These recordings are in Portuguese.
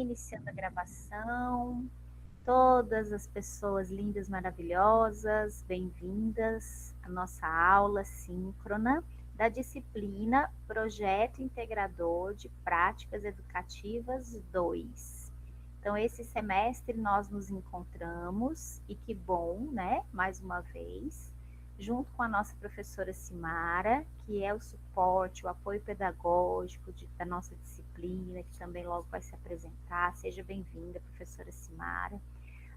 iniciando a gravação. Todas as pessoas lindas, maravilhosas, bem-vindas à nossa aula síncrona da disciplina Projeto Integrador de Práticas Educativas 2. Então, esse semestre nós nos encontramos, e que bom, né? Mais uma vez, junto com a nossa professora Simara, que é o suporte, o apoio pedagógico da nossa disciplina, que também logo vai se apresentar. Seja bem-vinda, professora Simara.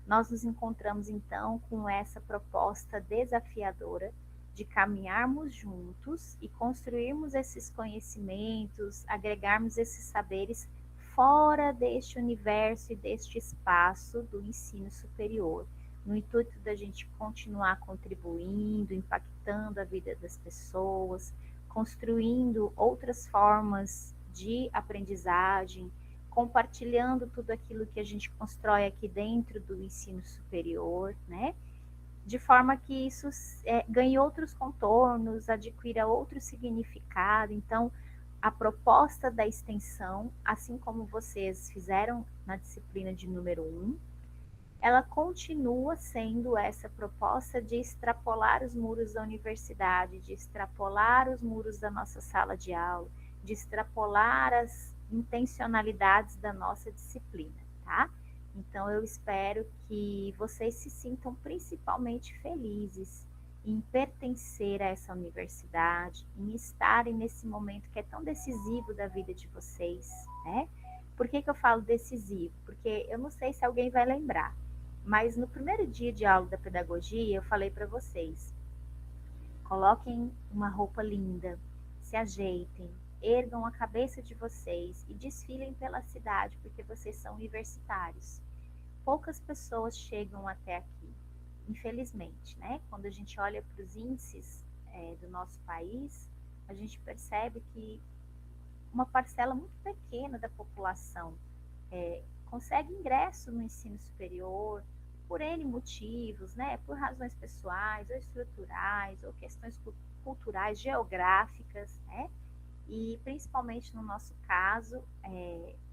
Nós nos encontramos, então, com essa proposta desafiadora de caminharmos juntos e construirmos esses conhecimentos, agregarmos esses saberes fora deste universo e deste espaço do ensino superior, no intuito da gente continuar contribuindo, impactando a vida das pessoas, construindo outras formas de aprendizagem, compartilhando tudo aquilo que a gente constrói aqui dentro do ensino superior, né? De forma que isso ganhe outros contornos, adquira outro significado. Então, a proposta da extensão, assim como vocês fizeram na disciplina de número 1, ela continua sendo essa proposta de extrapolar os muros da universidade, de extrapolar os muros da nossa sala de aula, de extrapolar as intencionalidades da nossa disciplina, tá? Então, eu espero que vocês se sintam principalmente felizes em pertencer a essa universidade, em estarem nesse momento que é tão decisivo da vida de vocês, né? Por que eu falo decisivo? Porque eu não sei se alguém vai lembrar, mas no primeiro dia de aula da pedagogia, eu falei para vocês: coloquem uma roupa linda, se ajeitem, ergam a cabeça de vocês e desfilem pela cidade, porque vocês são universitários. Poucas pessoas chegam até aqui, infelizmente, né? Quando a gente olha para os índices do nosso país, a gente percebe que uma parcela muito pequena da população consegue ingresso no ensino superior por N motivos, né? Por razões pessoais, ou estruturais, ou questões culturais, geográficas, né? E principalmente no nosso caso,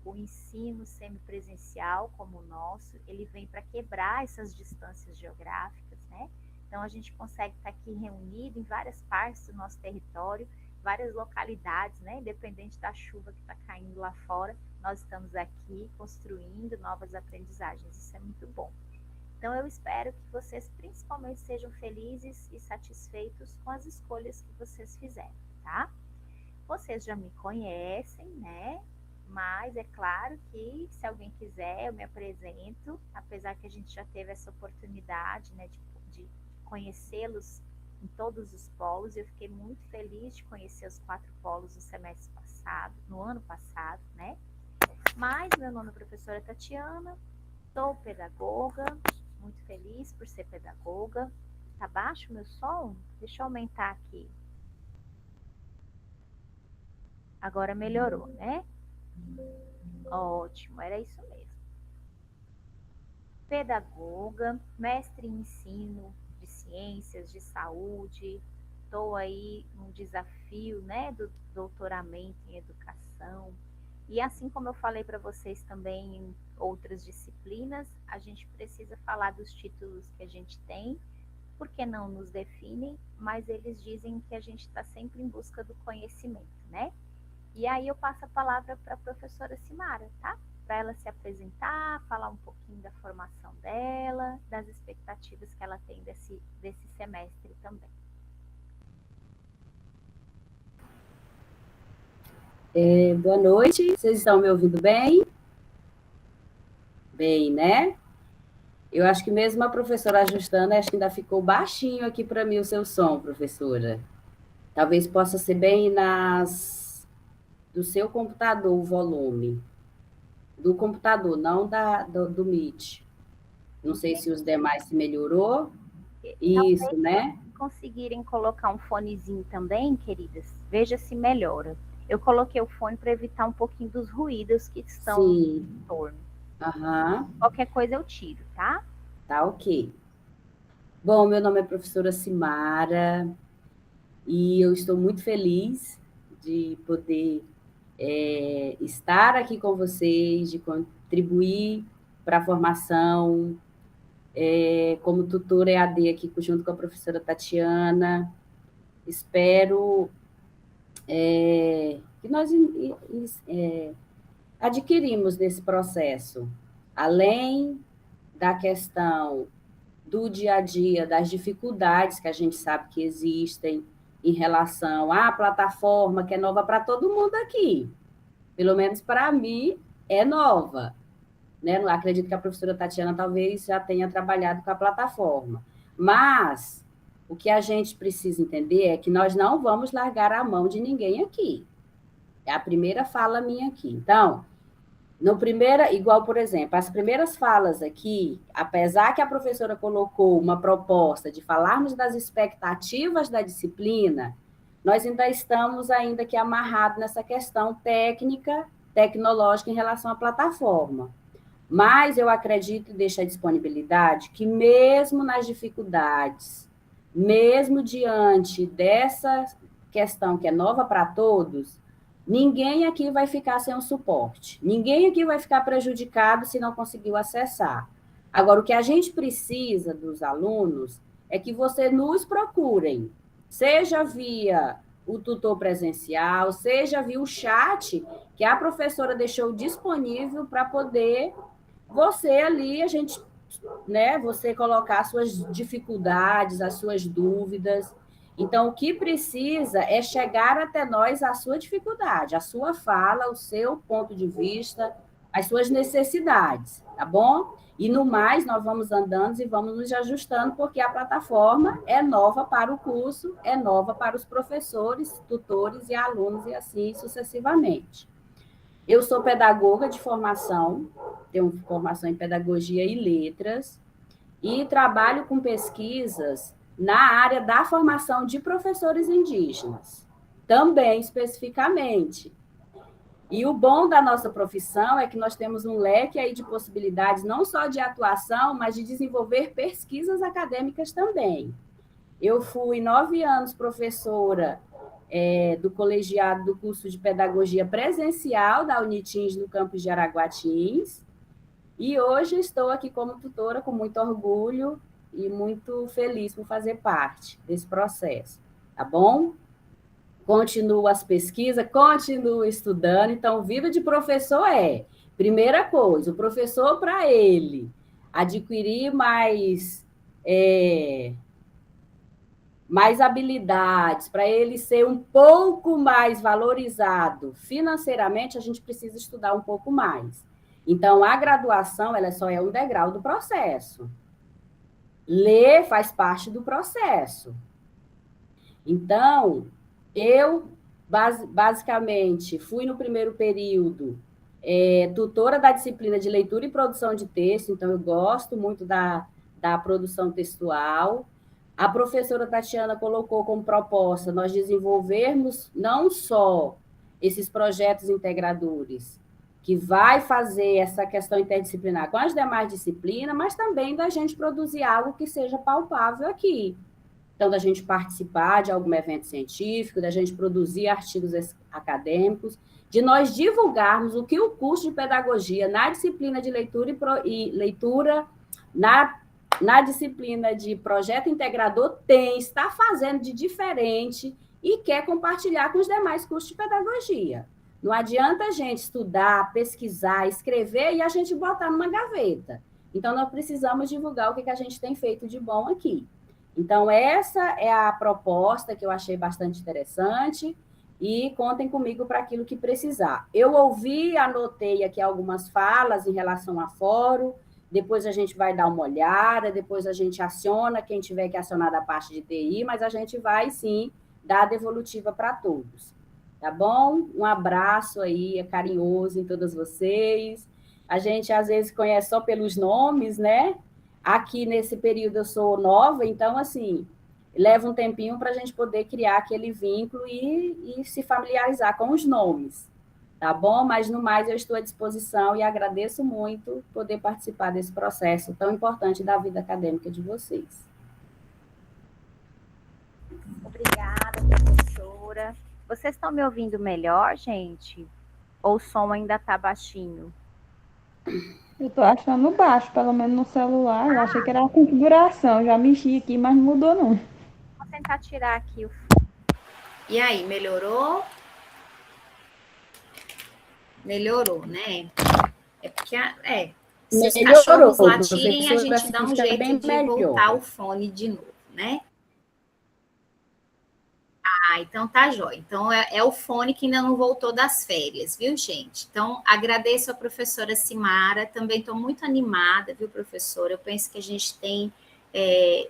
o ensino semipresencial como o nosso, ele vem para quebrar essas distâncias geográficas, né? Então a gente consegue estar aqui reunido em várias partes do nosso território, várias localidades, né? Independente da chuva que está caindo lá fora, nós estamos aqui construindo novas aprendizagens. Isso é muito bom. Então eu espero que vocês principalmente sejam felizes e satisfeitos com as escolhas que vocês fizeram, tá? Vocês já me conhecem, né? Mas é claro que se alguém quiser, eu me apresento, apesar que a gente já teve essa oportunidade, né, de conhecê-los em todos os polos. Eu fiquei muito feliz de conhecer os 4 polos no semestre passado, no ano passado, né? Mas meu nome é professora Tatiana, sou pedagoga, muito feliz por ser pedagoga. Tá baixo o meu som? Deixa eu aumentar aqui. Agora melhorou, né? Ótimo, era isso mesmo. Pedagoga, mestre em ensino de ciências, de saúde. Estou aí num desafio, né, do doutoramento em educação. E assim como eu falei para vocês também em outras disciplinas, a gente precisa falar dos títulos que a gente tem, porque não nos definem, mas eles dizem que a gente está sempre em busca do conhecimento, né? E aí eu passo a palavra para a professora Simara, tá? Para ela se apresentar, falar um pouquinho da formação dela, das expectativas que ela tem desse semestre também. Boa noite, vocês estão me ouvindo bem? Bem, né? Eu acho que mesmo a professora ajustando, acho que ainda ficou baixinho aqui para mim o seu som, professora. Talvez possa ser bem do seu computador o volume. Do computador, não do Meet. Não sei se os demais se melhorou. Isso, né? Se conseguirem colocar um fonezinho também, queridas, veja se melhora. Eu coloquei o fone para evitar um pouquinho dos ruídos que estão Sim. no entorno. Aham. Qualquer coisa eu tiro, tá? Tá ok. Bom, meu nome é professora Simara e eu estou muito feliz de poder estar aqui com vocês, de contribuir para a formação, como tutora EAD aqui junto com a professora Tatiana. Espero que nós adquirimos nesse processo, além da questão do dia a dia, das dificuldades que a gente sabe que existem em relação à plataforma, que é nova para todo mundo aqui. Pelo menos para mim, é nova. Né? Não acredito que a professora Tatiana talvez já tenha trabalhado com a plataforma. Mas o que a gente precisa entender é que nós não vamos largar a mão de ninguém aqui. É a primeira fala minha aqui. Então, igual, por exemplo, as primeiras falas aqui, apesar que a professora colocou uma proposta de falarmos das expectativas da disciplina, nós ainda estamos ainda aqui amarrados nessa questão tecnológica em relação à plataforma. Mas eu acredito e deixo a disponibilidade que mesmo nas dificuldades, mesmo diante dessa questão que é nova para todos, ninguém aqui vai ficar sem um suporte. Ninguém aqui vai ficar prejudicado se não conseguiu acessar. Agora, o que a gente precisa dos alunos é que vocês nos procurem, seja via o tutor presencial, seja via o chat que a professora deixou disponível para poder você ali, você colocar as suas dificuldades, as suas dúvidas. Então, o que precisa é chegar até nós a sua dificuldade, a sua fala, o seu ponto de vista, as suas necessidades, tá bom? E no mais, nós vamos andando e vamos nos ajustando, porque a plataforma é nova para o curso, é nova para os professores, tutores e alunos, e assim sucessivamente. Eu sou pedagoga de formação, tenho formação em pedagogia e letras, e trabalho com pesquisas na área da formação de professores indígenas, também especificamente. E o bom da nossa profissão é que nós temos um leque aí de possibilidades, não só de atuação, mas de desenvolver pesquisas acadêmicas também. Eu fui 9 anos professora do colegiado do curso de pedagogia presencial da Unitins no campus de Araguatins, e hoje estou aqui como tutora com muito orgulho e muito feliz por fazer parte desse processo, tá bom? Continuo as pesquisas, continuo estudando, então vida de professor primeira coisa, o professor para ele adquirir mais habilidades, para ele ser um pouco mais valorizado financeiramente, a gente precisa estudar um pouco mais. Então, a graduação, ela só é um degrau do processo. Ler faz parte do processo. Então, eu, basicamente, fui no primeiro período tutora da disciplina de leitura e produção de texto, então eu gosto muito da produção textual. A professora Tatiana colocou como proposta nós desenvolvermos não só esses projetos integradores, que vai fazer essa questão interdisciplinar com as demais disciplinas, mas também da gente produzir algo que seja palpável aqui. Então, da gente participar de algum evento científico, da gente produzir artigos acadêmicos, de nós divulgarmos o que o curso de pedagogia na disciplina de leitura na disciplina de projeto integrador está fazendo de diferente e quer compartilhar com os demais cursos de pedagogia. Não adianta a gente estudar, pesquisar, escrever e a gente botar numa gaveta. Então, nós precisamos divulgar o que a gente tem feito de bom aqui. Então, essa é a proposta que eu achei bastante interessante e contem comigo para aquilo que precisar. Eu anotei aqui algumas falas em relação a fórum, depois a gente vai dar uma olhada, depois a gente aciona quem tiver que acionar da parte de TI, mas a gente vai, sim, dar a devolutiva para todos. Tá bom? Um abraço aí, carinhoso em todas vocês. A gente, às vezes, conhece só pelos nomes, né? Aqui, nesse período, eu sou nova, então, assim, leva um tempinho para a gente poder criar aquele vínculo e se familiarizar com os nomes. Tá bom? Mas, no mais, eu estou à disposição e agradeço muito poder participar desse processo tão importante da vida acadêmica de vocês. Obrigada, professora. Vocês estão me ouvindo melhor, gente? Ou o som ainda está baixinho? Eu tô achando baixo, pelo menos no celular. Eu achei que era a configuração. Já mexi aqui, mas não mudou não. Vou tentar tirar aqui o. E aí, melhorou? Melhorou, né? É porque, se os Melhorou, cachorros latirem, a professora, gente dá assim um fica jeito bem de voltar o melhor. fone de novo, né? Ah, então tá jóia. Então é o fone que ainda não voltou das férias, viu, gente? Então agradeço a professora Simara, também estou muito animada, viu, professora? Eu penso que a gente tem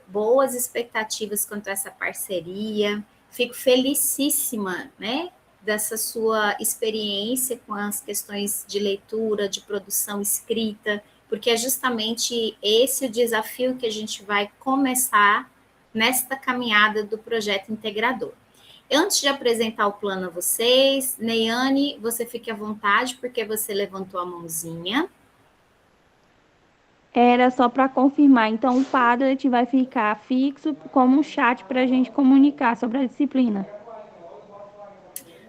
boas expectativas quanto a essa parceria. Fico felicíssima, né, dessa sua experiência com as questões de leitura, de produção escrita, porque é justamente esse o desafio que a gente vai começar nesta caminhada do projeto integrador. Antes de apresentar o plano a vocês, Neiane, você fique à vontade, porque você levantou a mãozinha. Era só para confirmar. Então, o Padlet vai ficar fixo como um chat para a gente comunicar sobre a disciplina.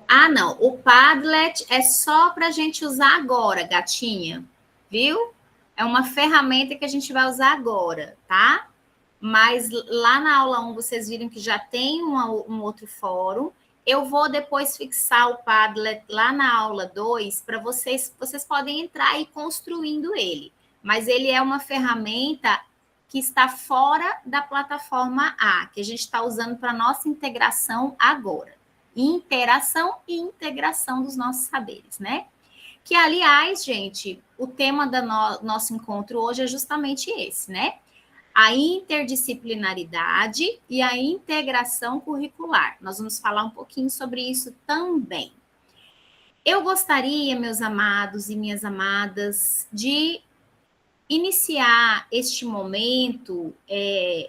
Ah, não, o Padlet é só para a gente usar agora, gatinha, viu? É uma ferramenta que a gente vai usar agora, tá? Mas lá na aula 1 vocês viram que já tem um outro fórum. Eu vou depois fixar o Padlet lá na aula 2 para vocês podem entrar e ir construindo ele. Mas ele é uma ferramenta que está fora da plataforma A, que a gente está usando para nossa integração agora. Interação e integração dos nossos saberes, né? Que, aliás, gente, o tema do nosso encontro hoje é justamente esse, né? A interdisciplinaridade e a integração curricular. Nós vamos falar um pouquinho sobre isso também. Eu gostaria, meus amados e minhas amadas, de iniciar este momento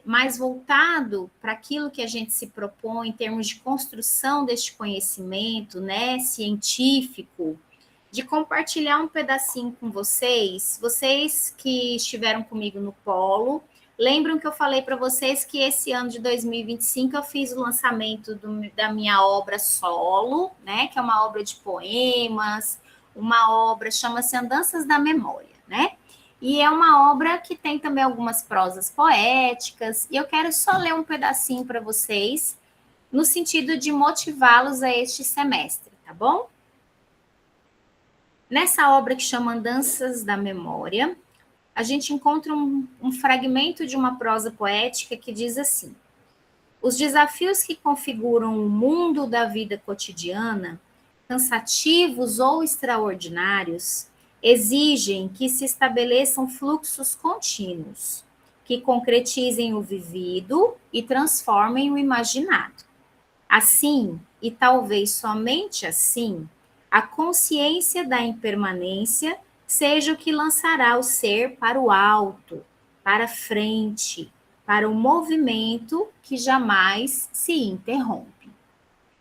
mais voltado para aquilo que a gente se propõe em termos de construção deste conhecimento, né, científico, de compartilhar um pedacinho com vocês, vocês que estiveram comigo no Polo. Lembram que eu falei para vocês que esse ano de 2025 eu fiz o lançamento da minha obra solo, né, que é uma obra de poemas, uma obra chama-se Andanças da Memória, né? E é uma obra que tem também algumas prosas poéticas, e eu quero só ler um pedacinho para vocês, no sentido de motivá-los a este semestre, tá bom? Nessa obra que chama Andanças da Memória, a gente encontra um fragmento de uma prosa poética que diz assim: os desafios que configuram o mundo da vida cotidiana, cansativos ou extraordinários, exigem que se estabeleçam fluxos contínuos, que concretizem o vivido e transformem o imaginado. Assim, e talvez somente assim, a consciência da impermanência seja o que lançará o ser para o alto, para frente, para o movimento que jamais se interrompe.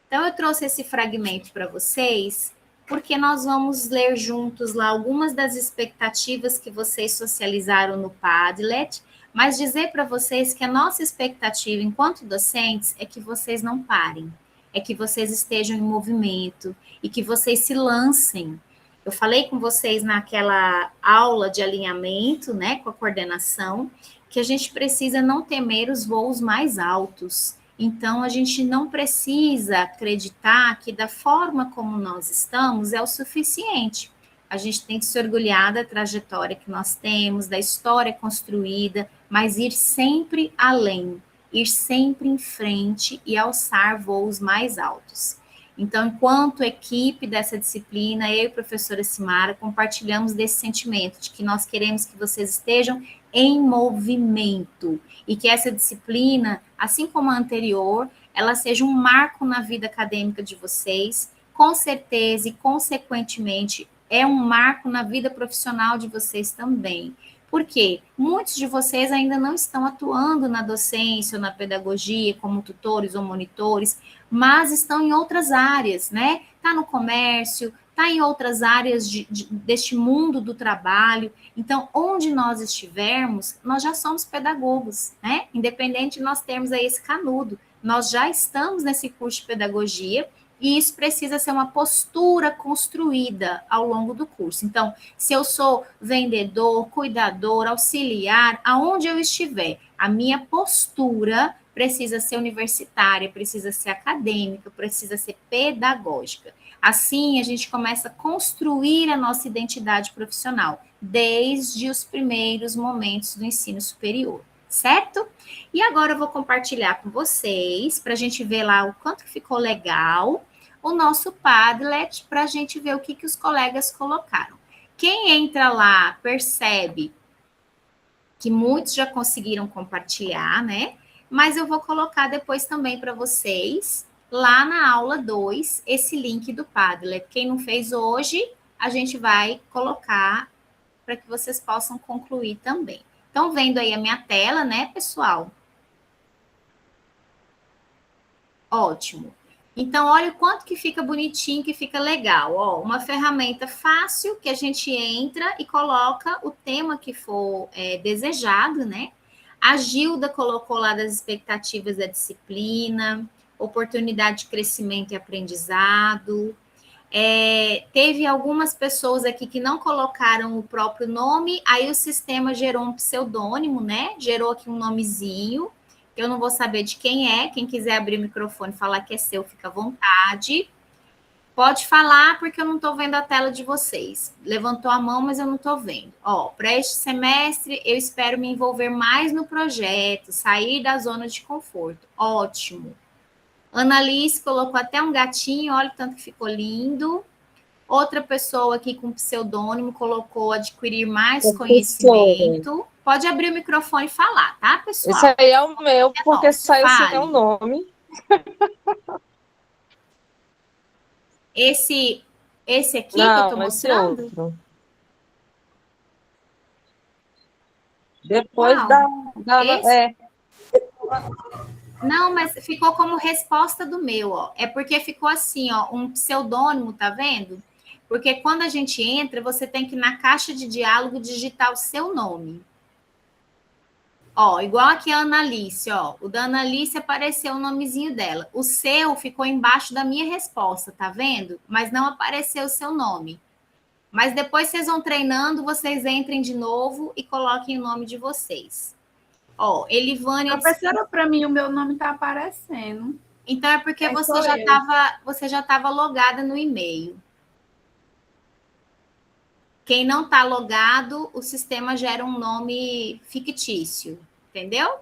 Então, eu trouxe esse fragmento para vocês, porque nós vamos ler juntos lá algumas das expectativas que vocês socializaram no Padlet, mas dizer para vocês que a nossa expectativa enquanto docentes é que vocês não parem, é que vocês estejam em movimento e que vocês se lancem. Eu falei com vocês naquela aula de alinhamento, né, com a coordenação, que a gente precisa não temer os voos mais altos. Então, a gente não precisa acreditar que da forma como nós estamos é o suficiente. A gente tem que se orgulhar da trajetória que nós temos, da história construída, mas ir sempre além, ir sempre em frente e alçar voos mais altos. Então, enquanto equipe dessa disciplina, eu e a professora Simara compartilhamos desse sentimento de que nós queremos que vocês estejam em movimento e que essa disciplina, assim como a anterior, ela seja um marco na vida acadêmica de vocês, com certeza e consequentemente é um marco na vida profissional de vocês também. Por quê? Muitos de vocês ainda não estão atuando na docência ou na pedagogia como tutores ou monitores, mas estão em outras áreas, né? Está no comércio, está em outras áreas deste mundo do trabalho. Então, onde nós estivermos, nós já somos pedagogos, né? Independente de nós termos aí esse canudo. Nós já estamos nesse curso de pedagogia E isso precisa ser uma postura construída ao longo do curso. Então, se eu sou vendedor, cuidador, auxiliar, aonde eu estiver, a minha postura precisa ser universitária, precisa ser acadêmica, precisa ser pedagógica. Assim, a gente começa a construir a nossa identidade profissional, desde os primeiros momentos do ensino superior, certo? E agora eu vou compartilhar com vocês, para a gente ver lá o quanto que ficou legal, o nosso Padlet, para a gente ver o que os colegas colocaram. Quem entra lá percebe que muitos já conseguiram compartilhar, né? Mas eu vou colocar depois também para vocês, lá na aula 2, esse link do Padlet. Quem não fez hoje, a gente vai colocar para que vocês possam concluir também. Estão vendo aí a minha tela, né, pessoal? Ótimo. Então, olha o quanto que fica bonitinho, que fica legal. Ó, uma ferramenta fácil que a gente entra e coloca o tema que for desejado, né? A Gilda colocou lá das expectativas da disciplina, oportunidade de crescimento e aprendizado. Teve algumas pessoas aqui que não colocaram o próprio nome, aí o sistema gerou um pseudônimo, né? Gerou aqui um nomezinho. Eu não vou saber de quem é. Quem quiser abrir o microfone e falar que é seu, fica à vontade. Pode falar, porque eu não estou vendo a tela de vocês. Levantou a mão, mas eu não estou vendo. Ó, para este semestre, eu espero me envolver mais no projeto, sair da zona de conforto. Ótimo. Annalise colocou até um gatinho, olha o tanto que ficou lindo. Outra pessoa aqui com pseudônimo colocou adquirir mais conhecimento. Pode abrir o microfone e falar, tá, pessoal? Esse aí é o meu, porque saiu sem meu nome. Esse aqui não, que eu tô mostrando? Outro. Depois Não, mas ficou como resposta do meu, ó. É porque ficou assim, ó, um pseudônimo, tá vendo? Porque quando a gente entra, você tem que, na caixa de diálogo, digitar o seu nome. Ó, igual aqui a Annalise, ó. O da Annalise apareceu o nomezinho dela. O seu ficou embaixo da minha resposta, tá vendo? Mas não apareceu o seu nome. Mas depois vocês vão treinando, vocês entrem de novo e coloquem o nome de vocês. Ó, Elivânia... Professora, para mim o meu nome está aparecendo. Então é porque você já estava logada no e-mail. Quem não está logado, o sistema gera um nome fictício, entendeu?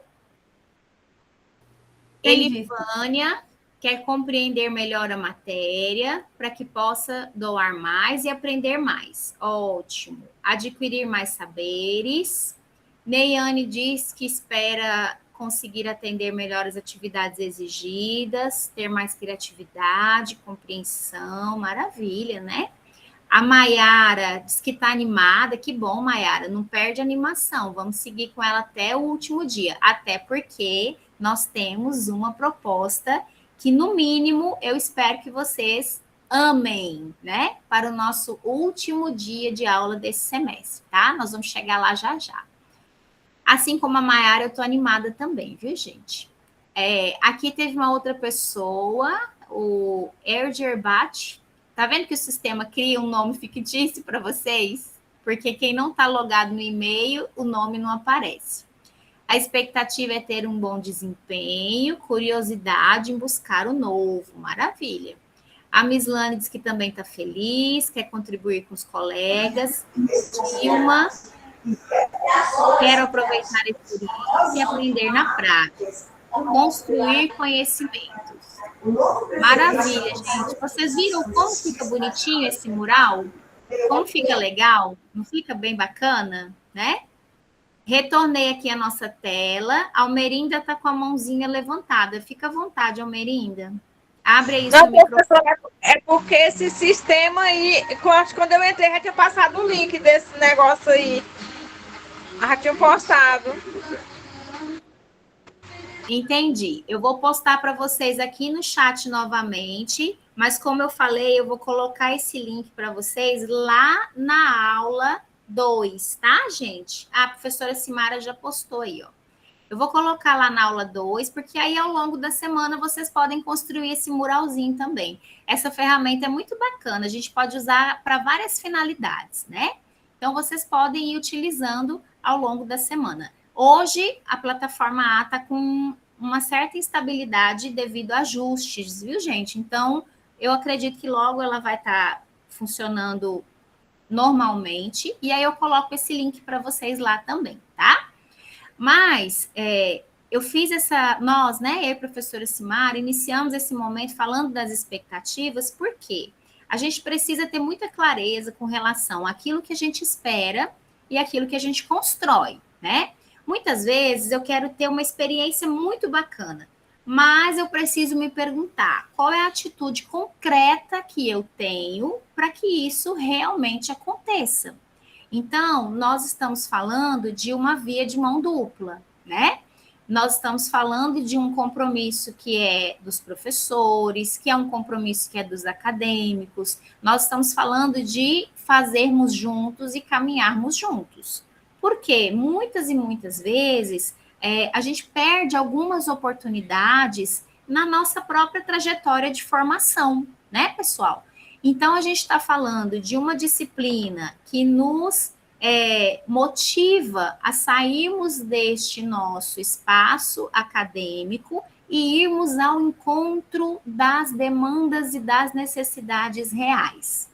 Elivânia quer compreender melhor a matéria para que possa doar mais e aprender mais. Ótimo. Adquirir mais saberes. Neiane diz que espera conseguir atender melhor as atividades exigidas, ter mais criatividade, compreensão, maravilha, né? A Maiara diz que está animada, que bom, Maiara, não perde a animação, vamos seguir com ela até o último dia, até porque nós temos uma proposta que, no mínimo, eu espero que vocês amem, né? Para o nosso último dia de aula desse semestre, tá? Nós vamos chegar lá já já. Assim como a Maiara, eu estou animada também, viu, gente? Aqui teve uma outra pessoa, o Ergerbat. Tá vendo que o sistema cria um nome fictício para vocês? Porque quem não está logado no e-mail, o nome não aparece. A expectativa é ter um bom desempenho, curiosidade em buscar o novo. Maravilha. A Mislane diz que também está feliz, quer contribuir com os colegas. Dilma, quero aproveitar a experiência e aprender na prática. Construir conhecimentos. Maravilha, gente. Vocês viram como fica bonitinho esse mural? Como fica legal? Não fica bem bacana, né? Retornei aqui a nossa tela. A Almerinda está com a mãozinha levantada. Fica à vontade, Almerinda. Abre aí o seu microfone. É porque esse sistema aí, quando eu entrei, já tinha passado o link desse negócio aí. Já tinha postado. Entendi. Eu vou postar para vocês aqui no chat novamente, mas como eu falei, eu vou colocar esse link para vocês lá na aula 2, tá, gente? A professora Simara já postou aí, ó. Eu vou colocar lá na aula 2, porque aí ao longo da semana vocês podem construir esse muralzinho também. Essa ferramenta é muito bacana, a gente pode usar para várias finalidades, né? Então, vocês podem ir utilizando ao longo da semana. Hoje, a plataforma A está com uma certa instabilidade devido a ajustes, viu, gente? Então, eu acredito que logo ela vai estar funcionando normalmente, e aí eu coloco esse link para vocês lá também, tá? Mas eu fiz nós, né, eu e a professora Simara, iniciamos esse momento falando das expectativas, por quê? A gente precisa ter muita clareza com relação àquilo que a gente espera e aquilo que a gente constrói, né? Muitas vezes eu quero ter uma experiência muito bacana, mas eu preciso me perguntar qual é a atitude concreta que eu tenho para que isso realmente aconteça. Então, nós estamos falando de uma via de mão dupla, né? Nós estamos falando de um compromisso que é dos professores, que é um compromisso que é dos acadêmicos. Nós estamos falando de fazermos juntos e caminharmos juntos. Porque muitas e muitas vezes a gente perde algumas oportunidades na nossa própria trajetória de formação, né, pessoal? Então, a gente está falando de uma disciplina que nos motiva a sairmos deste nosso espaço acadêmico e irmos ao encontro das demandas e das necessidades reais.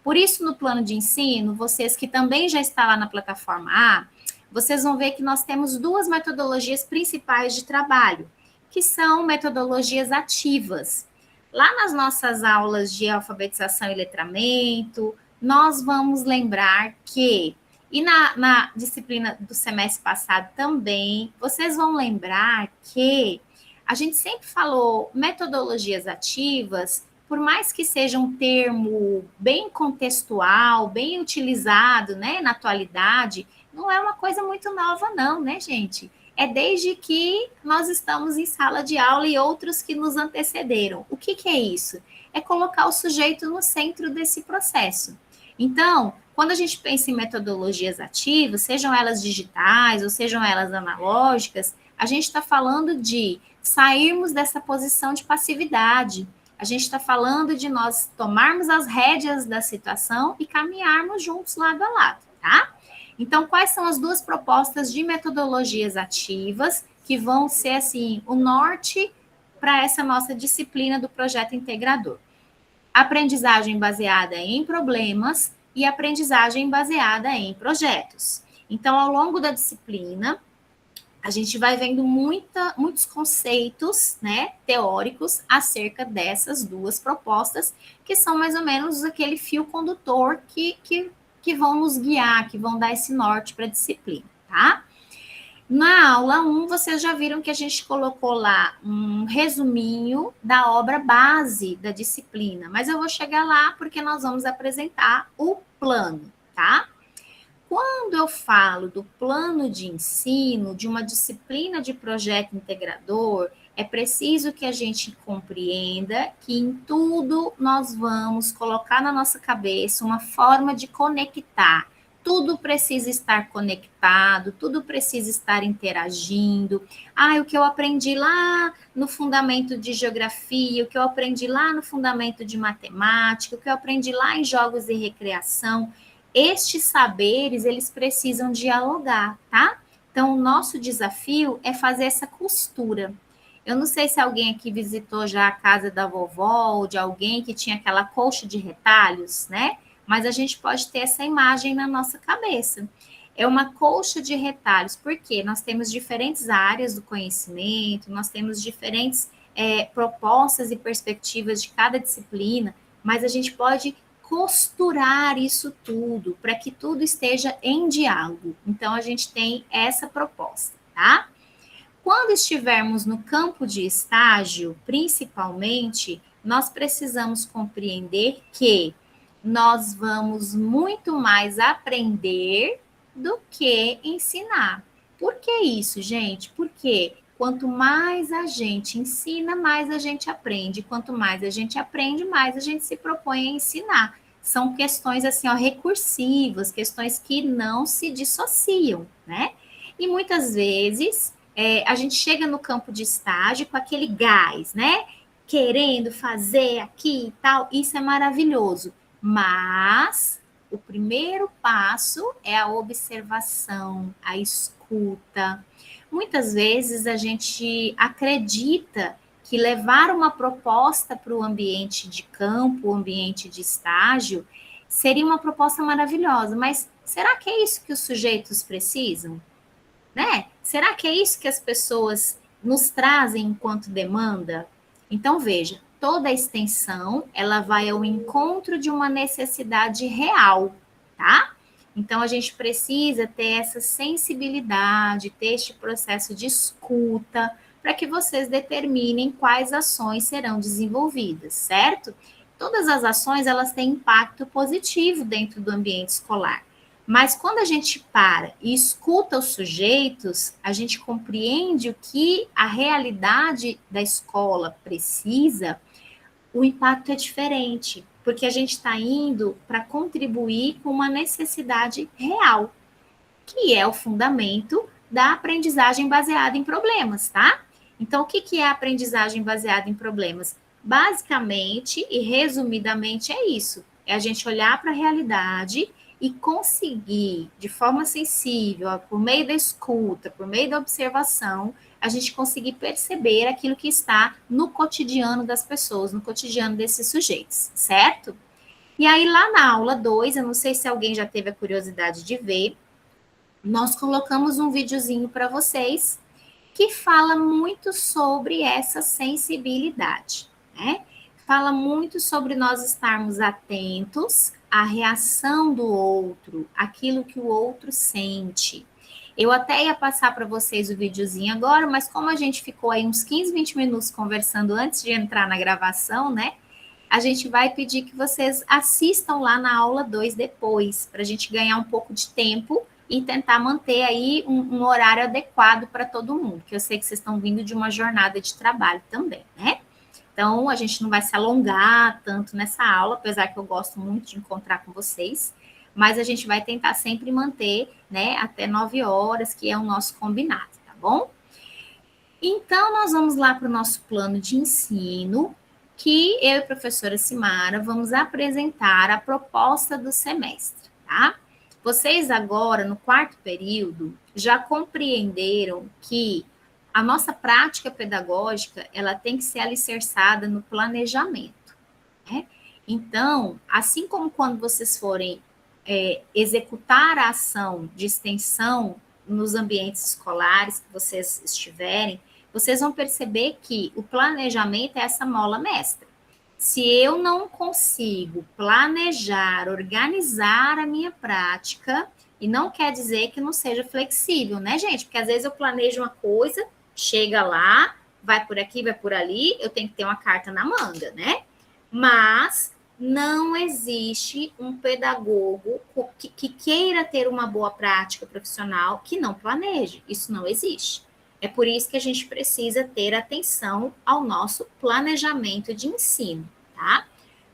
Por isso, no plano de ensino, vocês que também já estão lá na plataforma A, vocês vão ver que nós temos duas metodologias principais de trabalho, que são metodologias ativas. Lá nas nossas aulas de alfabetização e letramento, nós vamos lembrar que, e na disciplina do semestre passado também, vocês vão lembrar que a gente sempre falou metodologias ativas, por mais que seja um termo bem contextual, bem utilizado, né, na atualidade, não é uma coisa muito nova não, né, gente? É desde que nós estamos em sala de aula e outros que nos antecederam. O que é isso? É colocar o sujeito no centro desse processo. Então, quando a gente pensa em metodologias ativas, sejam elas digitais ou sejam elas analógicas, a gente está falando de sairmos dessa posição de passividade. A gente está falando de nós tomarmos as rédeas da situação e caminharmos juntos lado a lado, tá? Então, quais são as duas propostas de metodologias ativas que vão ser, assim, o norte para essa nossa disciplina do projeto integrador? Aprendizagem baseada em problemas e aprendizagem baseada em projetos. Então, ao longo da disciplina, a gente vai vendo muitos conceitos, né, teóricos acerca dessas duas propostas, que são mais ou menos aquele fio condutor que vão nos guiar, que vão dar esse norte para a disciplina, tá? Na aula 1, vocês já viram que a gente colocou lá um resuminho da obra base da disciplina, mas eu vou chegar lá porque nós vamos apresentar o plano, tá? Quando eu falo do plano de ensino, de uma disciplina de projeto integrador, é preciso que a gente compreenda que em tudo nós vamos colocar na nossa cabeça uma forma de conectar. Tudo precisa estar conectado, tudo precisa estar interagindo. O que eu aprendi lá no fundamento de geografia, o que eu aprendi lá no fundamento de matemática, o que eu aprendi lá em jogos e recreação, estes saberes, eles precisam dialogar, tá? Então, o nosso desafio é fazer essa costura. Eu não sei se alguém aqui visitou já a casa da vovó ou de alguém que tinha aquela colcha de retalhos, né? Mas a gente pode ter essa imagem na nossa cabeça. É uma colcha de retalhos, porque nós temos diferentes áreas do conhecimento, nós temos diferentes propostas e perspectivas de cada disciplina, mas a gente pode costurar isso tudo, para que tudo esteja em diálogo. Então, a gente tem essa proposta, tá? Quando estivermos no campo de estágio, principalmente, nós precisamos compreender que nós vamos muito mais aprender do que ensinar. Por que isso, gente? Porque quanto mais a gente ensina, mais a gente aprende. Quanto mais a gente aprende, mais a gente se propõe a ensinar. São questões assim, recursivas, questões que não se dissociam, né? E muitas vezes a gente chega no campo de estágio com aquele gás, né? Querendo fazer aqui e tal, isso é maravilhoso. Mas o primeiro passo é a observação, a escuta. Muitas vezes a gente acredita que levar uma proposta para o ambiente de campo, o ambiente de estágio, seria uma proposta maravilhosa, mas será que é isso que os sujeitos precisam? Né? Será que é isso que as pessoas nos trazem enquanto demanda? Então, veja, toda a extensão, ela vai ao encontro de uma necessidade real, tá? Então, a gente precisa ter essa sensibilidade, ter este processo de escuta, para que vocês determinem quais ações serão desenvolvidas, certo? Todas as ações, elas têm impacto positivo dentro do ambiente escolar. Mas quando a gente para e escuta os sujeitos, a gente compreende o que a realidade da escola precisa, o impacto é diferente, porque a gente está indo para contribuir com uma necessidade real, que é o fundamento da aprendizagem baseada em problemas, tá? Então, o que é a aprendizagem baseada em problemas? Basicamente e resumidamente é isso, é a gente olhar para a realidade e conseguir, de forma sensível, por meio da escuta, por meio da observação, a gente conseguir perceber aquilo que está no cotidiano das pessoas, no cotidiano desses sujeitos, certo? E aí, lá na aula 2, eu não sei se alguém já teve a curiosidade de ver, nós colocamos um videozinho para vocês que fala muito sobre essa sensibilidade, né? Fala muito sobre nós estarmos atentos à reação do outro, aquilo que o outro sente. Eu até ia passar para vocês o videozinho agora, mas como a gente ficou aí uns 15, 20 minutos conversando antes de entrar na gravação, né? A gente vai pedir que vocês assistam lá na aula 2 depois, para a gente ganhar um pouco de tempo e tentar manter aí um horário adequado para todo mundo, que eu sei que vocês estão vindo de uma jornada de trabalho também, né? Então, a gente não vai se alongar tanto nessa aula, apesar que eu gosto muito de encontrar com vocês, mas a gente vai tentar sempre manter, né, até 9 horas, que é o nosso combinado, tá bom? Então, nós vamos lá para o nosso plano de ensino, que eu e a professora Simara vamos apresentar a proposta do semestre, tá? Vocês agora, no 4º período, já compreenderam que a nossa prática pedagógica, ela tem que ser alicerçada no planejamento, né? Então, assim como quando vocês forem executar a ação de extensão nos ambientes escolares que vocês estiverem, vocês vão perceber que o planejamento é essa mola mestra. Se eu não consigo planejar, organizar a minha prática, e não quer dizer que não seja flexível, né, gente? Porque às vezes eu planejo uma coisa, chega lá, vai por aqui, vai por ali, eu tenho que ter uma carta na manga, né? Mas não existe um pedagogo que queira ter uma boa prática profissional que não planeje. Isso não existe. É por isso que a gente precisa ter atenção ao nosso planejamento de ensino, tá?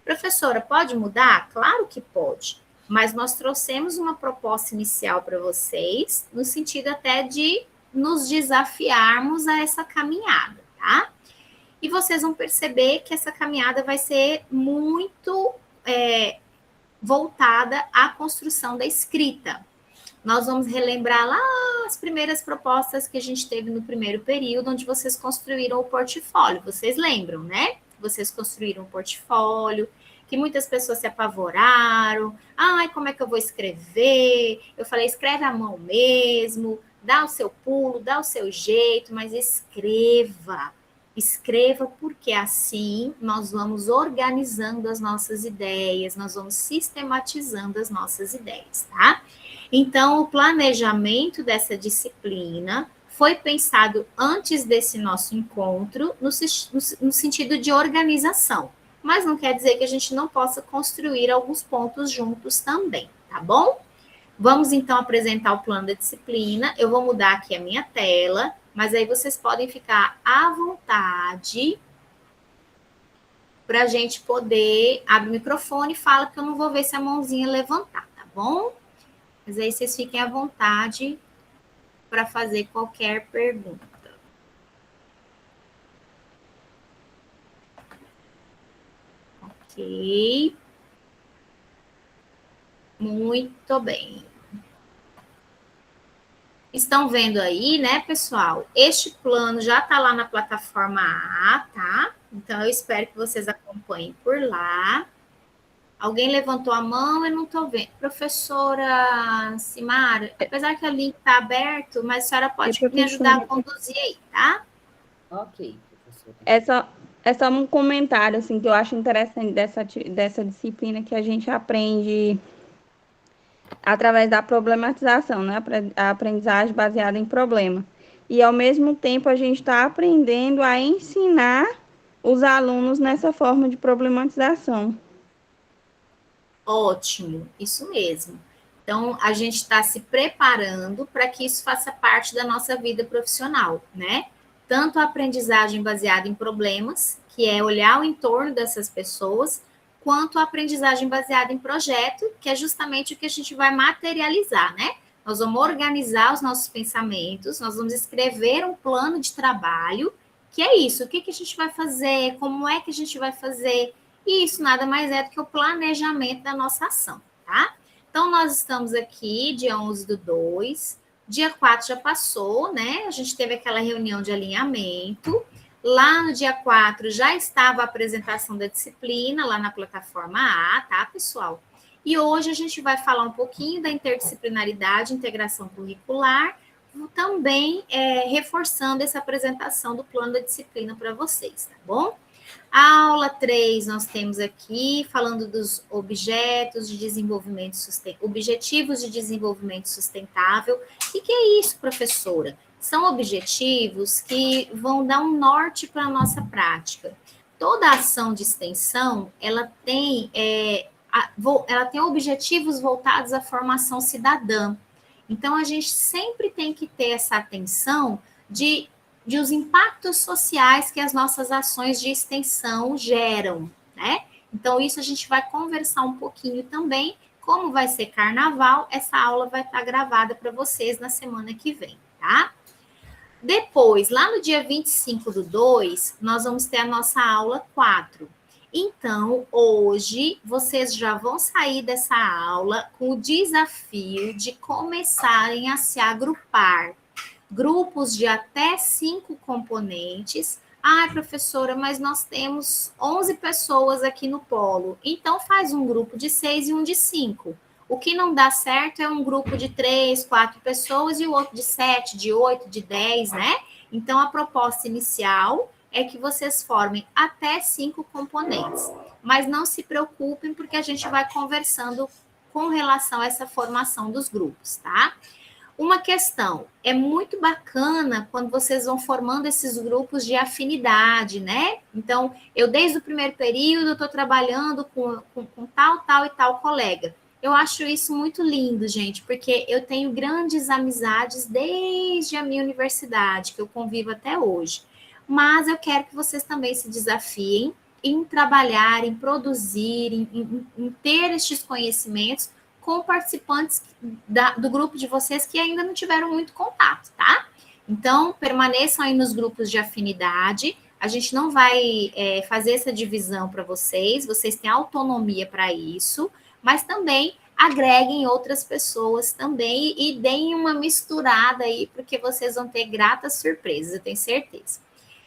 Professora, pode mudar? Claro que pode. Mas nós trouxemos uma proposta inicial para vocês, no sentido até de nos desafiarmos a essa caminhada, tá? E vocês vão perceber que essa caminhada vai ser muito voltada à construção da escrita. Nós vamos relembrar lá as primeiras propostas que a gente teve no primeiro período, onde vocês construíram o portfólio. Vocês lembram, né? Vocês construíram um portfólio, que muitas pessoas se apavoraram. Ai, como é que eu vou escrever? Eu falei, escreve à mão mesmo, dá o seu pulo, dá o seu jeito, mas escreva. Escreva, porque assim nós vamos organizando as nossas ideias, nós vamos sistematizando as nossas ideias, tá? Então, o planejamento dessa disciplina foi pensado antes desse nosso encontro, no sentido de organização. Mas não quer dizer que a gente não possa construir alguns pontos juntos também, tá bom? Vamos, então, apresentar o plano da disciplina. Eu vou mudar aqui a minha tela, mas aí vocês podem ficar à vontade para a gente poder... Abre o microfone e fala, que eu não vou ver se a mãozinha levantar, tá bom? Mas aí vocês fiquem à vontade para fazer qualquer pergunta. Ok. Muito bem. Estão vendo aí, né, pessoal? Este plano já está lá na plataforma A, tá? Então, eu espero que vocês acompanhem por lá. Alguém levantou a mão, eu não estou vendo. Professora Simara, apesar que o link está aberto, mas a senhora pode me ajudar a conduzir aí, tá? Ok, professora. É só um comentário, assim, que eu acho interessante dessa disciplina que a gente aprende através da problematização, né? A aprendizagem baseada em problema. E, ao mesmo tempo, a gente está aprendendo a ensinar os alunos nessa forma de problematização. Ótimo, isso mesmo. Então, a gente está se preparando para que isso faça parte da nossa vida profissional, né? Tanto a aprendizagem baseada em problemas, que é olhar o entorno dessas pessoas, quanto a aprendizagem baseada em projeto, que é justamente o que a gente vai materializar, né? Nós vamos organizar os nossos pensamentos, nós vamos escrever um plano de trabalho, que é isso, o que a gente vai fazer, como é que a gente vai fazer, e isso nada mais é do que o planejamento da nossa ação, tá? Então, nós estamos aqui, dia 11/2, dia 4 já passou, né? A gente teve aquela reunião de alinhamento. Lá no dia 4 já estava a apresentação da disciplina, lá na plataforma A, tá, pessoal? E hoje a gente vai falar um pouquinho da interdisciplinaridade, integração curricular, também reforçando essa apresentação do plano da disciplina para vocês, tá bom? A aula 3 nós temos aqui falando dos objetivos de desenvolvimento sustentável. O que é isso, professora? São objetivos que vão dar um norte para a nossa prática. Toda ação de extensão, ela tem objetivos voltados à formação cidadã. Então, a gente sempre tem que ter essa atenção de os impactos sociais que as nossas ações de extensão geram, né? Então, isso a gente vai conversar um pouquinho também. Como vai ser carnaval, essa aula vai estar gravada para vocês na semana que vem, tá? Depois, lá no dia 25/2, nós vamos ter a nossa aula 4. Então, hoje, vocês já vão sair dessa aula com o desafio de começarem a se agrupar. Grupos de até 5 componentes. Ah, professora, mas nós temos 11 pessoas aqui no polo. Então, faz um grupo de 6 e um de 5. O que não dá certo é um grupo de 3, 4 pessoas e o outro de 7, de 8, de 10, né? Então, a proposta inicial é que vocês formem até 5 componentes. Mas não se preocupem, porque a gente vai conversando com relação a essa formação dos grupos, tá? Uma questão, é muito bacana quando vocês vão formando esses grupos de afinidade, né? Então, eu desde o primeiro período estou trabalhando com tal e tal colega. Eu acho isso muito lindo, gente, porque eu tenho grandes amizades desde a minha universidade, que eu convivo até hoje. Mas eu quero que vocês também se desafiem em trabalhar, em produzir, em ter estes conhecimentos com participantes do grupo de vocês que ainda não tiveram muito contato, tá? Então, permaneçam aí nos grupos de afinidade. A gente não vai fazer essa divisão para vocês têm autonomia para isso, mas também agreguem outras pessoas também e deem uma misturada aí, porque vocês vão ter gratas surpresas, eu tenho certeza.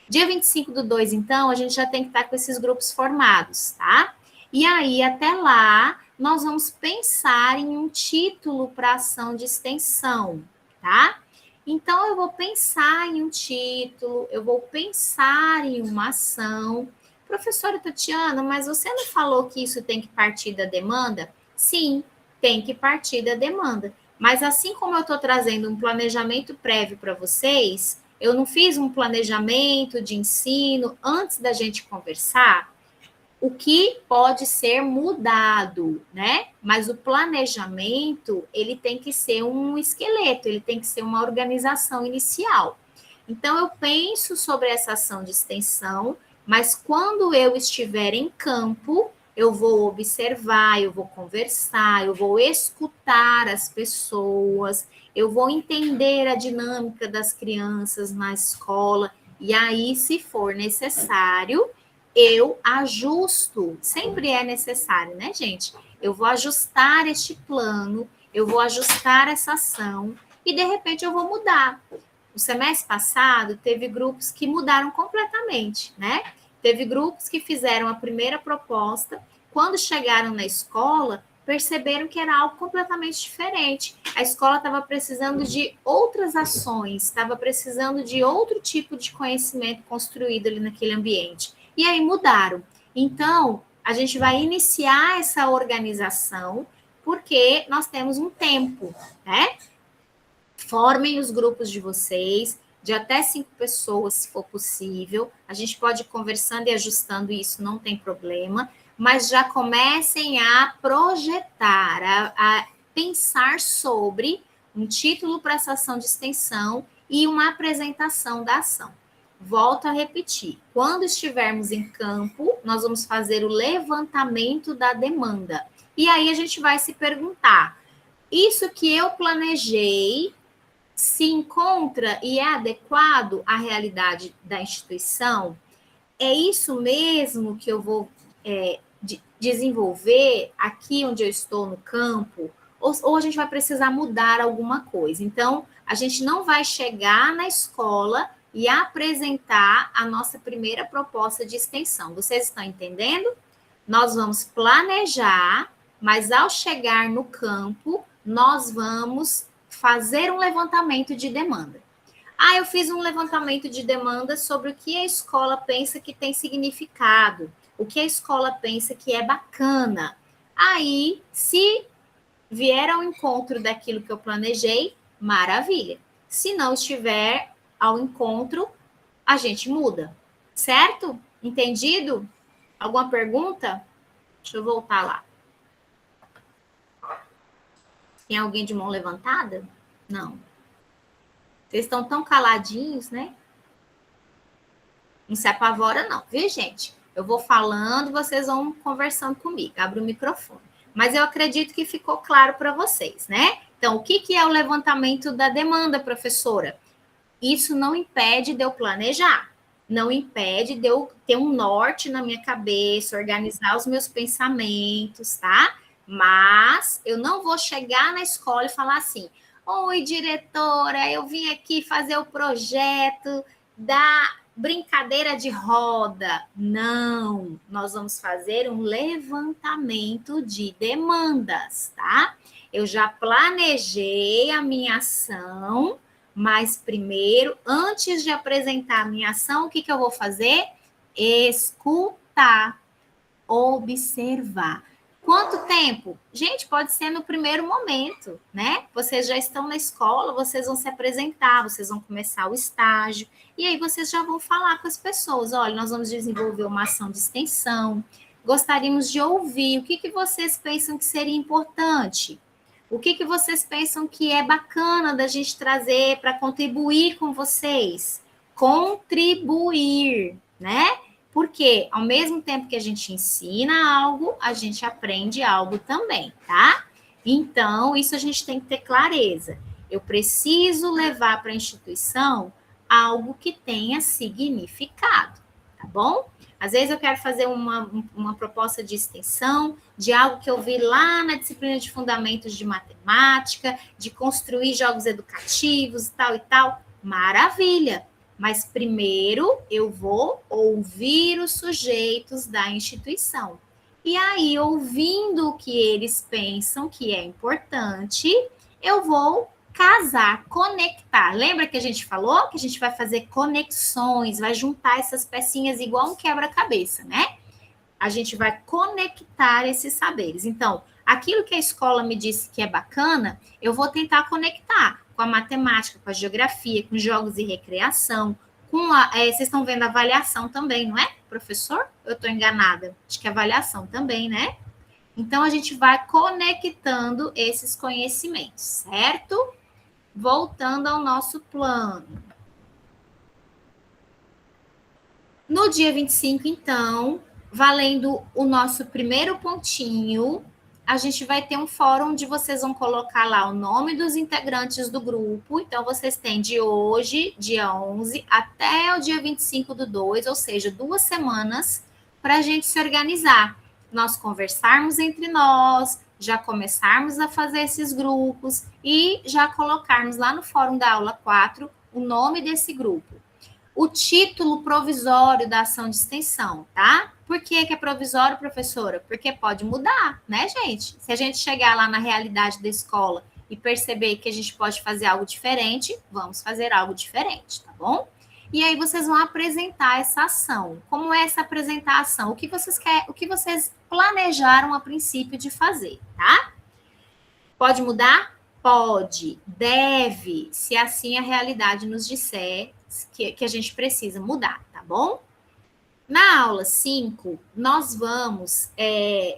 Dia 25/2, então, a gente já tem que estar com esses grupos formados, tá? E aí, até lá, nós vamos pensar em um título para ação de extensão, tá? Então, eu vou pensar em um título, eu vou pensar em uma ação. Professora Tatiana, mas você não falou que isso tem que partir da demanda? Sim, tem que partir da demanda. Mas assim como eu estou trazendo um planejamento prévio para vocês, eu não fiz um planejamento de ensino antes da gente conversar, o que pode ser mudado, né? Mas o planejamento, ele tem que ser um esqueleto, ele tem que ser uma organização inicial. Então, eu penso sobre essa ação de extensão, mas quando eu estiver em campo, eu vou observar, eu vou conversar, eu vou escutar as pessoas, eu vou entender a dinâmica das crianças na escola, e aí, se for necessário, eu ajusto. Sempre é necessário, né, gente? Eu vou ajustar este plano, eu vou ajustar essa ação, e de repente eu vou mudar. O semestre passado, teve grupos que mudaram completamente, né? Teve grupos que fizeram a primeira proposta, quando chegaram na escola, perceberam que era algo completamente diferente. A escola estava precisando de outras ações, estava precisando de outro tipo de conhecimento construído ali naquele ambiente. E aí mudaram. Então, a gente vai iniciar essa organização, porque nós temos um tempo, né? Formem os grupos de vocês, de até 5 pessoas, se for possível. A gente pode ir conversando e ajustando isso, não tem problema. Mas já comecem a projetar, a pensar sobre um título para essa ação de extensão e uma apresentação da ação. Volto a repetir, quando estivermos em campo, nós vamos fazer o levantamento da demanda. E aí a gente vai se perguntar, isso que eu planejei se encontra e é adequado à realidade da instituição? É isso mesmo que eu vou desenvolver aqui onde eu estou no campo? Ou a gente vai precisar mudar alguma coisa? Então, a gente não vai chegar na escola e apresentar a nossa primeira proposta de extensão. Vocês estão entendendo? Nós vamos planejar, mas ao chegar no campo, nós vamos fazer um levantamento de demanda. Eu fiz um levantamento de demanda sobre o que a escola pensa que tem significado, o que a escola pensa que é bacana. Aí, se vier ao encontro daquilo que eu planejei, maravilha. Se não estiver ao encontro, a gente muda, certo? Entendido? Alguma pergunta? Deixa eu voltar lá. Tem alguém de mão levantada? Não. Vocês estão tão caladinhos, né? Não se apavora, não, viu, gente? Eu vou falando, vocês vão conversando comigo. Abre o microfone. Mas eu acredito que ficou claro para vocês, né? Então, o que é o levantamento da demanda, professora? Isso não impede de eu planejar. Não impede de eu ter um norte na minha cabeça, organizar os meus pensamentos, tá? Mas eu não vou chegar na escola e falar assim: oi, diretora, eu vim aqui fazer o projeto da brincadeira de roda. Não, nós vamos fazer um levantamento de demandas, tá? Eu já planejei a minha ação, mas primeiro, antes de apresentar a minha ação, o que eu vou fazer? Escutar, observar. Quanto tempo? Gente, pode ser no primeiro momento, né? Vocês já estão na escola, vocês vão se apresentar, vocês vão começar o estágio, e aí vocês já vão falar com as pessoas. Olha, nós vamos desenvolver uma ação de extensão, gostaríamos de ouvir o que vocês pensam que seria importante, o que vocês pensam que é bacana da gente trazer para contribuir com vocês. Contribuir, né? Porque ao mesmo tempo que a gente ensina algo, a gente aprende algo também, tá? Então, isso a gente tem que ter clareza. Eu preciso levar para a instituição algo que tenha significado, tá bom? Às vezes eu quero fazer uma proposta de extensão de algo que eu vi lá na disciplina de fundamentos de matemática, de construir jogos educativos e tal. Maravilha! Mas primeiro eu vou ouvir os sujeitos da instituição. E aí, ouvindo o que eles pensam que é importante, eu vou casar, conectar. Lembra que a gente falou que a gente vai fazer conexões, vai juntar essas pecinhas igual um quebra-cabeça, né? A gente vai conectar esses saberes. Então, aquilo que a escola me disse que é bacana, eu vou tentar conectar com a matemática, com a geografia, com jogos e recreação, com vocês estão vendo a avaliação também, não é, professor? Eu estou enganada. Acho que é avaliação também, né? Então, a gente vai conectando esses conhecimentos, certo? Voltando ao nosso plano. No dia 25, então, valendo o nosso primeiro pontinho, a gente vai ter um fórum onde vocês vão colocar lá o nome dos integrantes do grupo. Então, vocês têm de hoje, dia 11, até o dia 25/2, ou seja, 2 semanas, para a gente se organizar. Nós conversarmos entre nós, já começarmos a fazer esses grupos e já colocarmos lá no fórum da aula 4 o nome desse grupo. O título provisório da ação de extensão, tá? Por que é provisório, professora? Porque pode mudar, né, gente? Se a gente chegar lá na realidade da escola e perceber que a gente pode fazer algo diferente, vamos fazer algo diferente, tá bom? E aí vocês vão apresentar essa ação. Como é essa apresentação? O que vocês planejaram a princípio de fazer, tá? Pode mudar? Pode, deve, se assim a realidade nos disser que a gente precisa mudar, tá bom? Na aula 5, nós vamos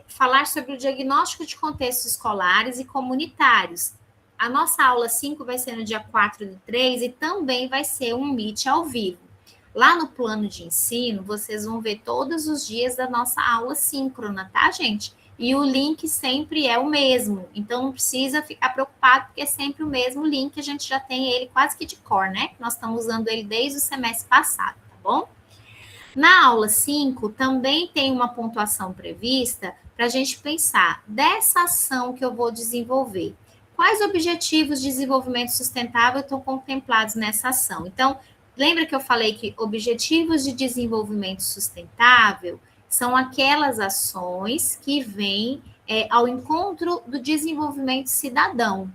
falar sobre o diagnóstico de contextos escolares e comunitários. A nossa aula 5 vai ser no dia 4/3 e também vai ser um Meet ao vivo. Lá no plano de ensino, vocês vão ver todos os dias da nossa aula síncrona, tá, gente? E o link sempre é o mesmo, então não precisa ficar preocupado, porque é sempre o mesmo link, a gente já tem ele quase que de cor, né? Nós estamos usando ele desde o semestre passado, tá bom? Na aula 5, também tem uma pontuação prevista para a gente pensar dessa ação que eu vou desenvolver. Quais objetivos de desenvolvimento sustentável estão contemplados nessa ação? Então, lembra que eu falei que objetivos de desenvolvimento sustentável são aquelas ações que vêm ao encontro do desenvolvimento cidadão.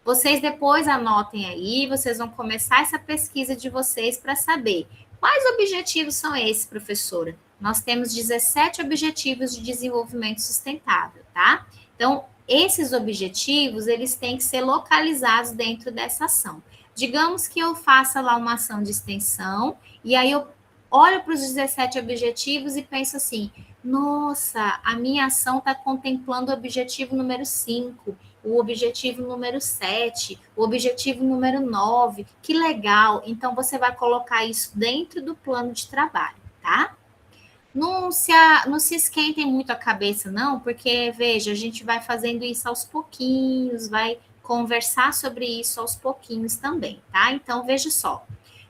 Vocês depois anotem aí, vocês vão começar essa pesquisa de vocês para saber quais objetivos são esses, professora. Nós temos 17 objetivos de desenvolvimento sustentável, tá? Então, esses objetivos, eles têm que ser localizados dentro dessa ação. Digamos que eu faça lá uma ação de extensão, e aí eu olho para os 17 objetivos e penso assim, nossa, a minha ação está contemplando o objetivo número 5, o objetivo número 7, o objetivo número 9, que legal. Então, você vai colocar isso dentro do plano de trabalho, tá? Não se esquentem muito a cabeça, não, porque, veja, a gente vai fazendo isso aos pouquinhos, vai conversar sobre isso aos pouquinhos também, tá? Então, veja só.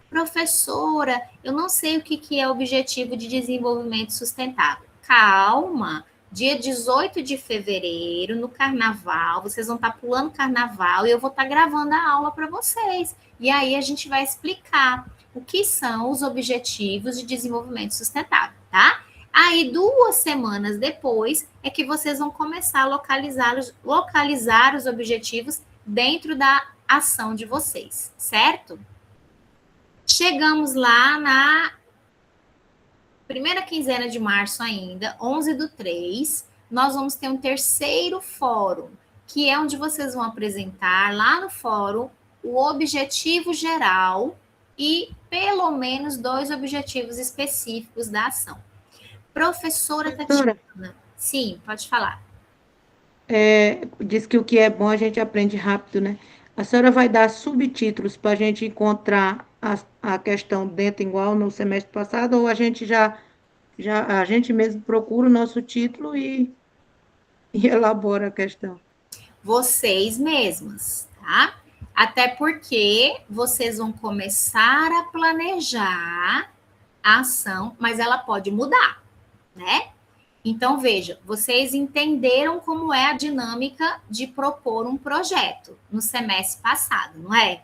Professora, eu não sei o que é objetivo de desenvolvimento sustentável. Calma, dia 18 de fevereiro, no carnaval, vocês vão estar pulando carnaval e eu vou estar gravando a aula para vocês. E aí a gente vai explicar o que são os objetivos de desenvolvimento sustentável, tá? Aí, 2 semanas depois, é que vocês vão começar a localizar os objetivos dentro da ação de vocês, certo? Chegamos lá na primeira quinzena de março ainda, 11/3, nós vamos ter um terceiro fórum, que é onde vocês vão apresentar lá no fórum o objetivo geral e pelo menos 2 objetivos específicos da ação. Professora Tatiana, sim, pode falar. Diz que o que é bom a gente aprende rápido, né? A senhora vai dar subtítulos para a gente encontrar a questão dentro igual no semestre passado, ou a gente a gente mesmo procura o nosso título e elabora a questão? Vocês mesmas, tá? Até porque vocês vão começar a planejar a ação, mas ela pode mudar, né? Então, veja, vocês entenderam como é a dinâmica de propor um projeto no semestre passado, não é?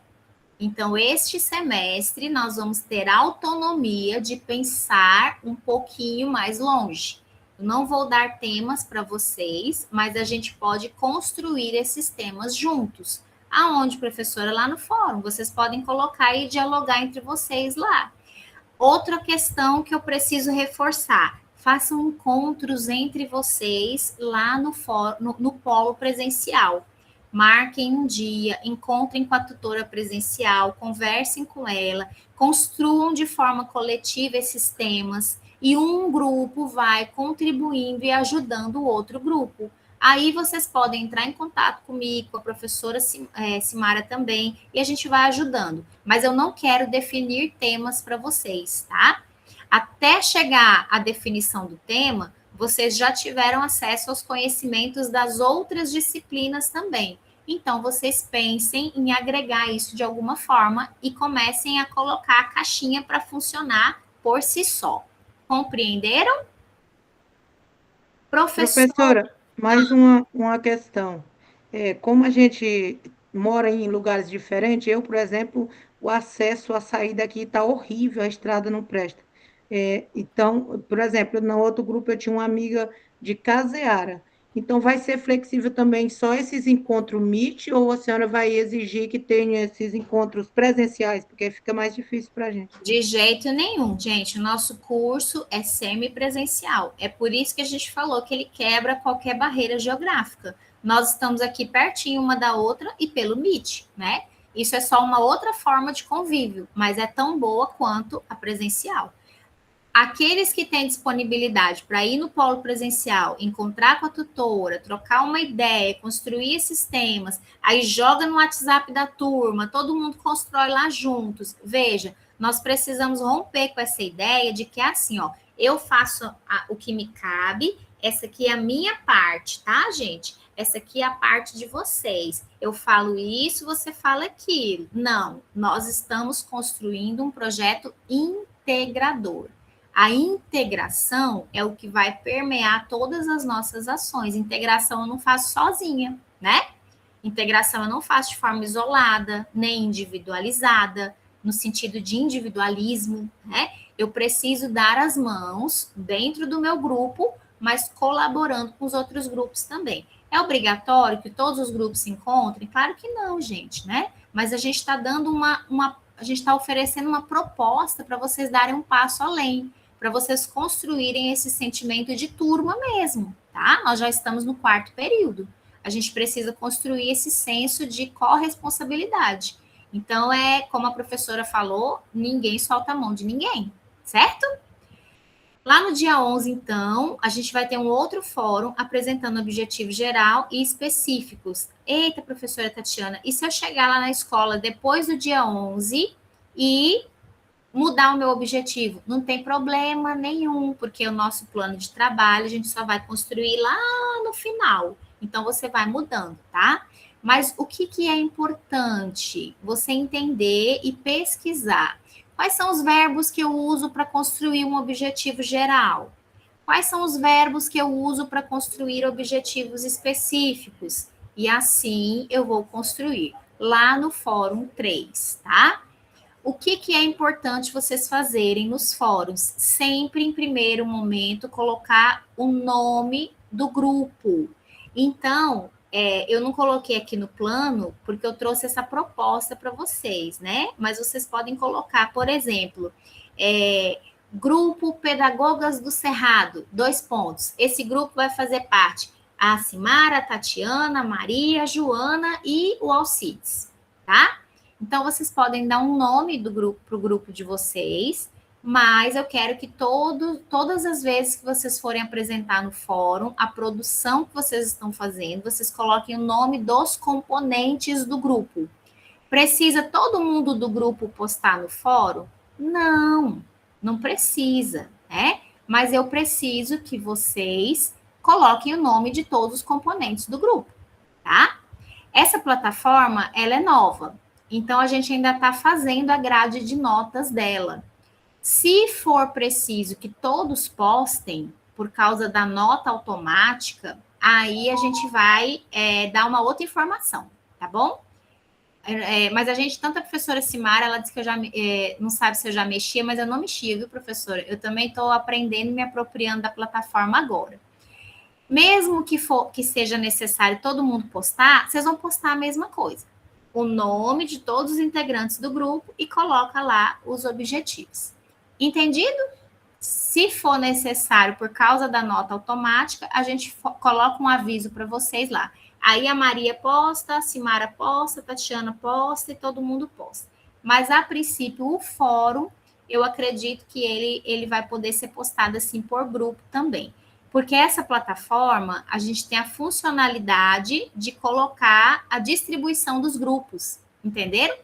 Então, este semestre, nós vamos ter autonomia de pensar um pouquinho mais longe. Eu não vou dar temas para vocês, mas a gente pode construir esses temas juntos. Aonde, professora? Lá no fórum. Vocês podem colocar e dialogar entre vocês lá. Outra questão que eu preciso reforçar. Façam encontros entre vocês lá no polo presencial. Marquem um dia, encontrem com a tutora presencial, conversem com ela, construam de forma coletiva esses temas e um grupo vai contribuindo e ajudando o outro grupo. Aí vocês podem entrar em contato comigo, com a professora Simara também, e a gente vai ajudando. Mas eu não quero definir temas para vocês, tá? Até chegar à definição do tema, vocês já tiveram acesso aos conhecimentos das outras disciplinas também. Então, vocês pensem em agregar isso de alguma forma e comecem a colocar a caixinha para funcionar por si só. Compreenderam? Professora, mais uma questão. Como a gente mora em lugares diferentes, eu, por exemplo, o acesso à saída aqui está horrível, a estrada não presta. Então, por exemplo, no outro grupo eu tinha uma amiga de Caseara. Então, vai ser flexível também só esses encontros Meet ou a senhora vai exigir que tenha esses encontros presenciais, porque fica mais difícil para a gente? De jeito nenhum, gente. O nosso curso é semipresencial. É por isso que a gente falou que ele quebra qualquer barreira geográfica. Nós estamos aqui pertinho uma da outra e pelo Meet, né? Isso é só uma outra forma de convívio, mas é tão boa quanto a presencial. Aqueles que têm disponibilidade para ir no polo presencial, encontrar com a tutora, trocar uma ideia, construir esses temas, aí joga no WhatsApp da turma, todo mundo constrói lá juntos. Veja, nós precisamos romper com essa ideia de que é assim, ó, eu faço o que me cabe, essa aqui é a minha parte, tá, gente? Essa aqui é a parte de vocês. Eu falo isso, você fala aquilo. Não, nós estamos construindo um projeto integrador. A integração é o que vai permear todas as nossas ações. Integração eu não faço sozinha, né? Integração eu não faço de forma isolada, nem individualizada, no sentido de individualismo, né? Eu preciso dar as mãos dentro do meu grupo, mas colaborando com os outros grupos também. É obrigatório que todos os grupos se encontrem? Claro que não, gente, né? Mas a gente está dando a gente está oferecendo uma proposta para vocês darem um passo além, para vocês construírem esse sentimento de turma mesmo, tá? Nós já estamos no 4º período. A gente precisa construir esse senso de corresponsabilidade. Então, como a professora falou, ninguém solta a mão de ninguém, certo? Lá no dia 11, então, a gente vai ter um outro fórum apresentando objetivo geral e específicos. Eita, professora Tatiana, e se eu chegar lá na escola depois do dia 11 e mudar o meu objetivo? Não tem problema nenhum, porque o nosso plano de trabalho a gente só vai construir lá no final. Então, você vai mudando, tá? Mas o que é importante? Você entender e pesquisar. Quais são os verbos que eu uso para construir um objetivo geral? Quais são os verbos que eu uso para construir objetivos específicos? E assim eu vou construir lá no Fórum 3, tá? O que é importante vocês fazerem nos fóruns? Sempre, em primeiro momento, colocar o nome do grupo. Então, eu não coloquei aqui no plano, porque eu trouxe essa proposta para vocês, né? Mas vocês podem colocar, por exemplo, Grupo Pedagogas do Cerrado, 2 pontos. Esse grupo vai fazer parte a Simara, a Tatiana, a Maria, a Joana e o Alcides, tá? Então, vocês podem dar um nome do grupo para o grupo de vocês, mas eu quero que todas as vezes que vocês forem apresentar no fórum, a produção que vocês estão fazendo, vocês coloquem o nome dos componentes do grupo. Precisa todo mundo do grupo postar no fórum? Não, não precisa, né? Mas eu preciso que vocês coloquem o nome de todos os componentes do grupo, tá? Essa plataforma, ela é nova, então a gente ainda está fazendo a grade de notas dela. Se for preciso que todos postem, por causa da nota automática, aí a gente vai dar uma outra informação, tá bom? Mas a gente, tanto a professora Simara, ela disse que eu já não sabe se eu já mexia, mas eu não mexia, viu, professora? Eu também estou aprendendo e me apropriando da plataforma agora. Mesmo que seja necessário todo mundo postar, vocês vão postar a mesma coisa. O nome de todos os integrantes do grupo e coloca lá os objetivos. Entendido? Se for necessário, por causa da nota automática, a gente coloca um aviso para vocês lá. Aí a Maria posta, a Simara posta, a Tatiana posta e todo mundo posta. Mas, a princípio, o fórum, eu acredito que ele vai poder ser postado assim por grupo também. Porque essa plataforma, a gente tem a funcionalidade de colocar a distribuição dos grupos, entenderam?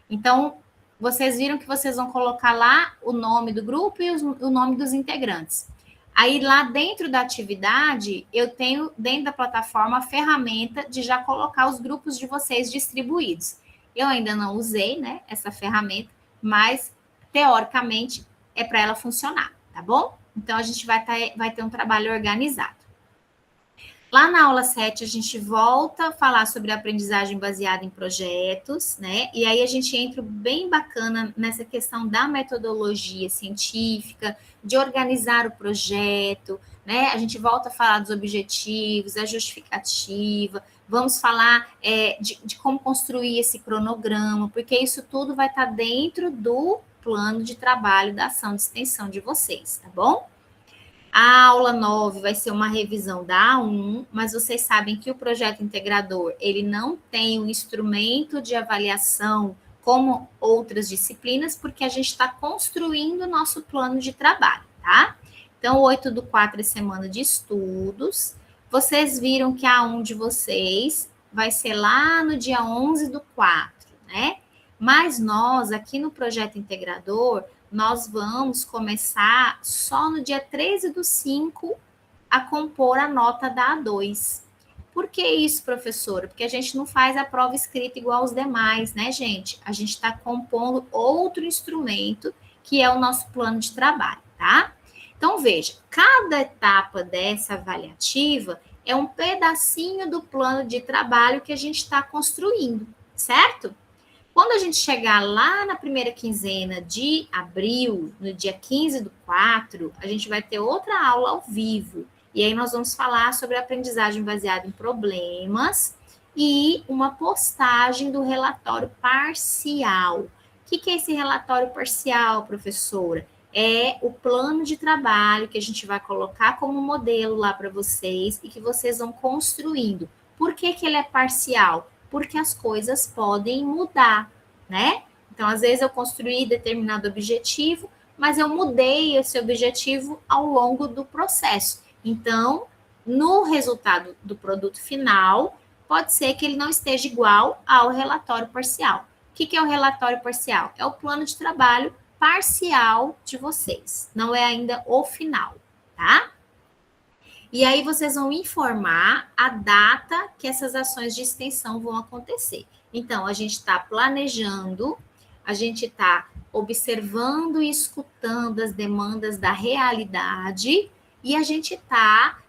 Então, vocês viram que vocês vão colocar lá o nome do grupo e o nome dos integrantes. Aí, lá dentro da atividade, eu tenho, dentro da plataforma, a ferramenta de já colocar os grupos de vocês distribuídos. Eu ainda não usei, né, essa ferramenta, mas, teoricamente, é para ela funcionar, tá bom? Então, a gente vai ter um trabalho organizado. Lá na aula 7, a gente volta a falar sobre aprendizagem baseada em projetos, né? E aí a gente entra bem bacana nessa questão da metodologia científica, de organizar o projeto, né? A gente volta a falar dos objetivos, a justificativa, vamos falar de como construir esse cronograma, porque isso tudo vai estar dentro do plano de trabalho da ação de extensão de vocês, tá bom? A aula 9 vai ser uma revisão da A1, mas vocês sabem que o projeto integrador, ele não tem um instrumento de avaliação como outras disciplinas, porque a gente está construindo o nosso plano de trabalho, tá? Então, 8/4 é semana de estudos. Vocês viram que a A1 de vocês vai ser lá no dia 11/4, né? Mas nós, aqui no projeto integrador, nós vamos começar só no dia 13/5 a compor a nota da A2. Por que isso, professora? Porque a gente não faz a prova escrita igual aos demais, né, gente? A gente está compondo outro instrumento, que é o nosso plano de trabalho, tá? Então, veja, cada etapa dessa avaliativa é um pedacinho do plano de trabalho que a gente está construindo, certo? Quando a gente chegar lá na primeira quinzena de abril, no dia 15/4, a gente vai ter outra aula ao vivo. E aí nós vamos falar sobre aprendizagem baseada em problemas e uma postagem do relatório parcial. O que é esse relatório parcial, professora? É o plano de trabalho que a gente vai colocar como modelo lá para vocês e que vocês vão construindo. Por que ele é parcial? Porque as coisas podem mudar, né? Então, às vezes eu construí determinado objetivo, mas eu mudei esse objetivo ao longo do processo. Então, no resultado do produto final, pode ser que ele não esteja igual ao relatório parcial. O que é o relatório parcial? É o plano de trabalho parcial de vocês, não é ainda o final, tá? E aí vocês vão informar a data que essas ações de extensão vão acontecer. Então, a gente está planejando, a gente está observando e escutando as demandas da realidade e a gente está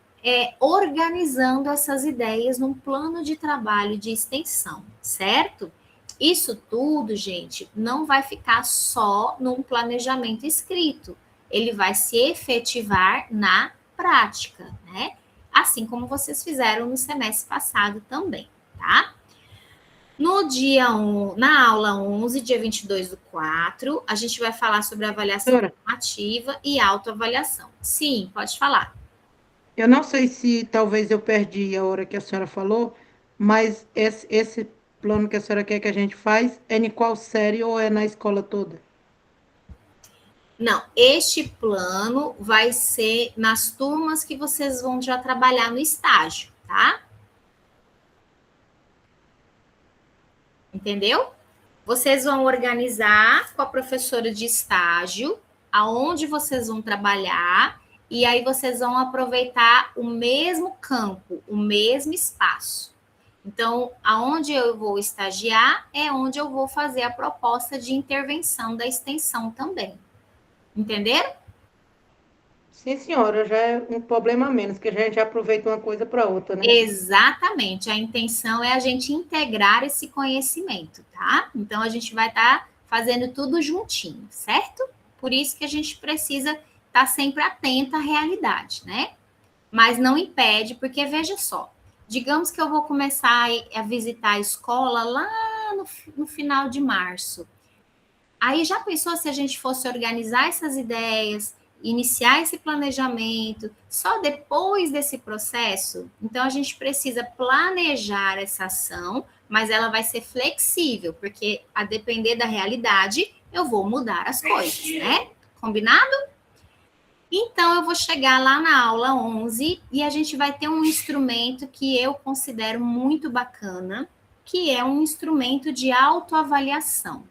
organizando essas ideias num plano de trabalho de extensão, certo? Isso tudo, gente, não vai ficar só num planejamento escrito. Ele vai se efetivar na prática, né? Assim como vocês fizeram no semestre passado também, tá? No dia 1, na aula 11, dia 22/4, a gente vai falar sobre avaliação formativa e autoavaliação. Sim, pode falar. Eu não sei se talvez eu perdi a hora que a senhora falou, mas esse plano que a senhora quer que a gente faz é em qual série ou é na escola toda? Não, este plano vai ser nas turmas que vocês vão já trabalhar no estágio, tá? Entendeu? Vocês vão organizar com a professora de estágio aonde vocês vão trabalhar e aí vocês vão aproveitar o mesmo campo, o mesmo espaço. Então, aonde eu vou estagiar é onde eu vou fazer a proposta de intervenção da extensão também. Entenderam? Sim, senhora, já é um problema a menos, que a gente aproveita uma coisa para outra, né? Exatamente. A intenção é a gente integrar esse conhecimento, tá? Então, a gente vai estar fazendo tudo juntinho, certo? Por isso que a gente precisa estar sempre atenta à realidade, né? Mas não impede, porque veja só, digamos que eu vou começar a visitar a escola lá no final de março. Aí já pensou se a gente fosse organizar essas ideias, iniciar esse planejamento só depois desse processo? Então, a gente precisa planejar essa ação, mas ela vai ser flexível, porque a depender da realidade, eu vou mudar as coisas, né? Combinado? Então, eu vou chegar lá na aula 11 e a gente vai ter um instrumento que eu considero muito bacana, que é um instrumento de autoavaliação.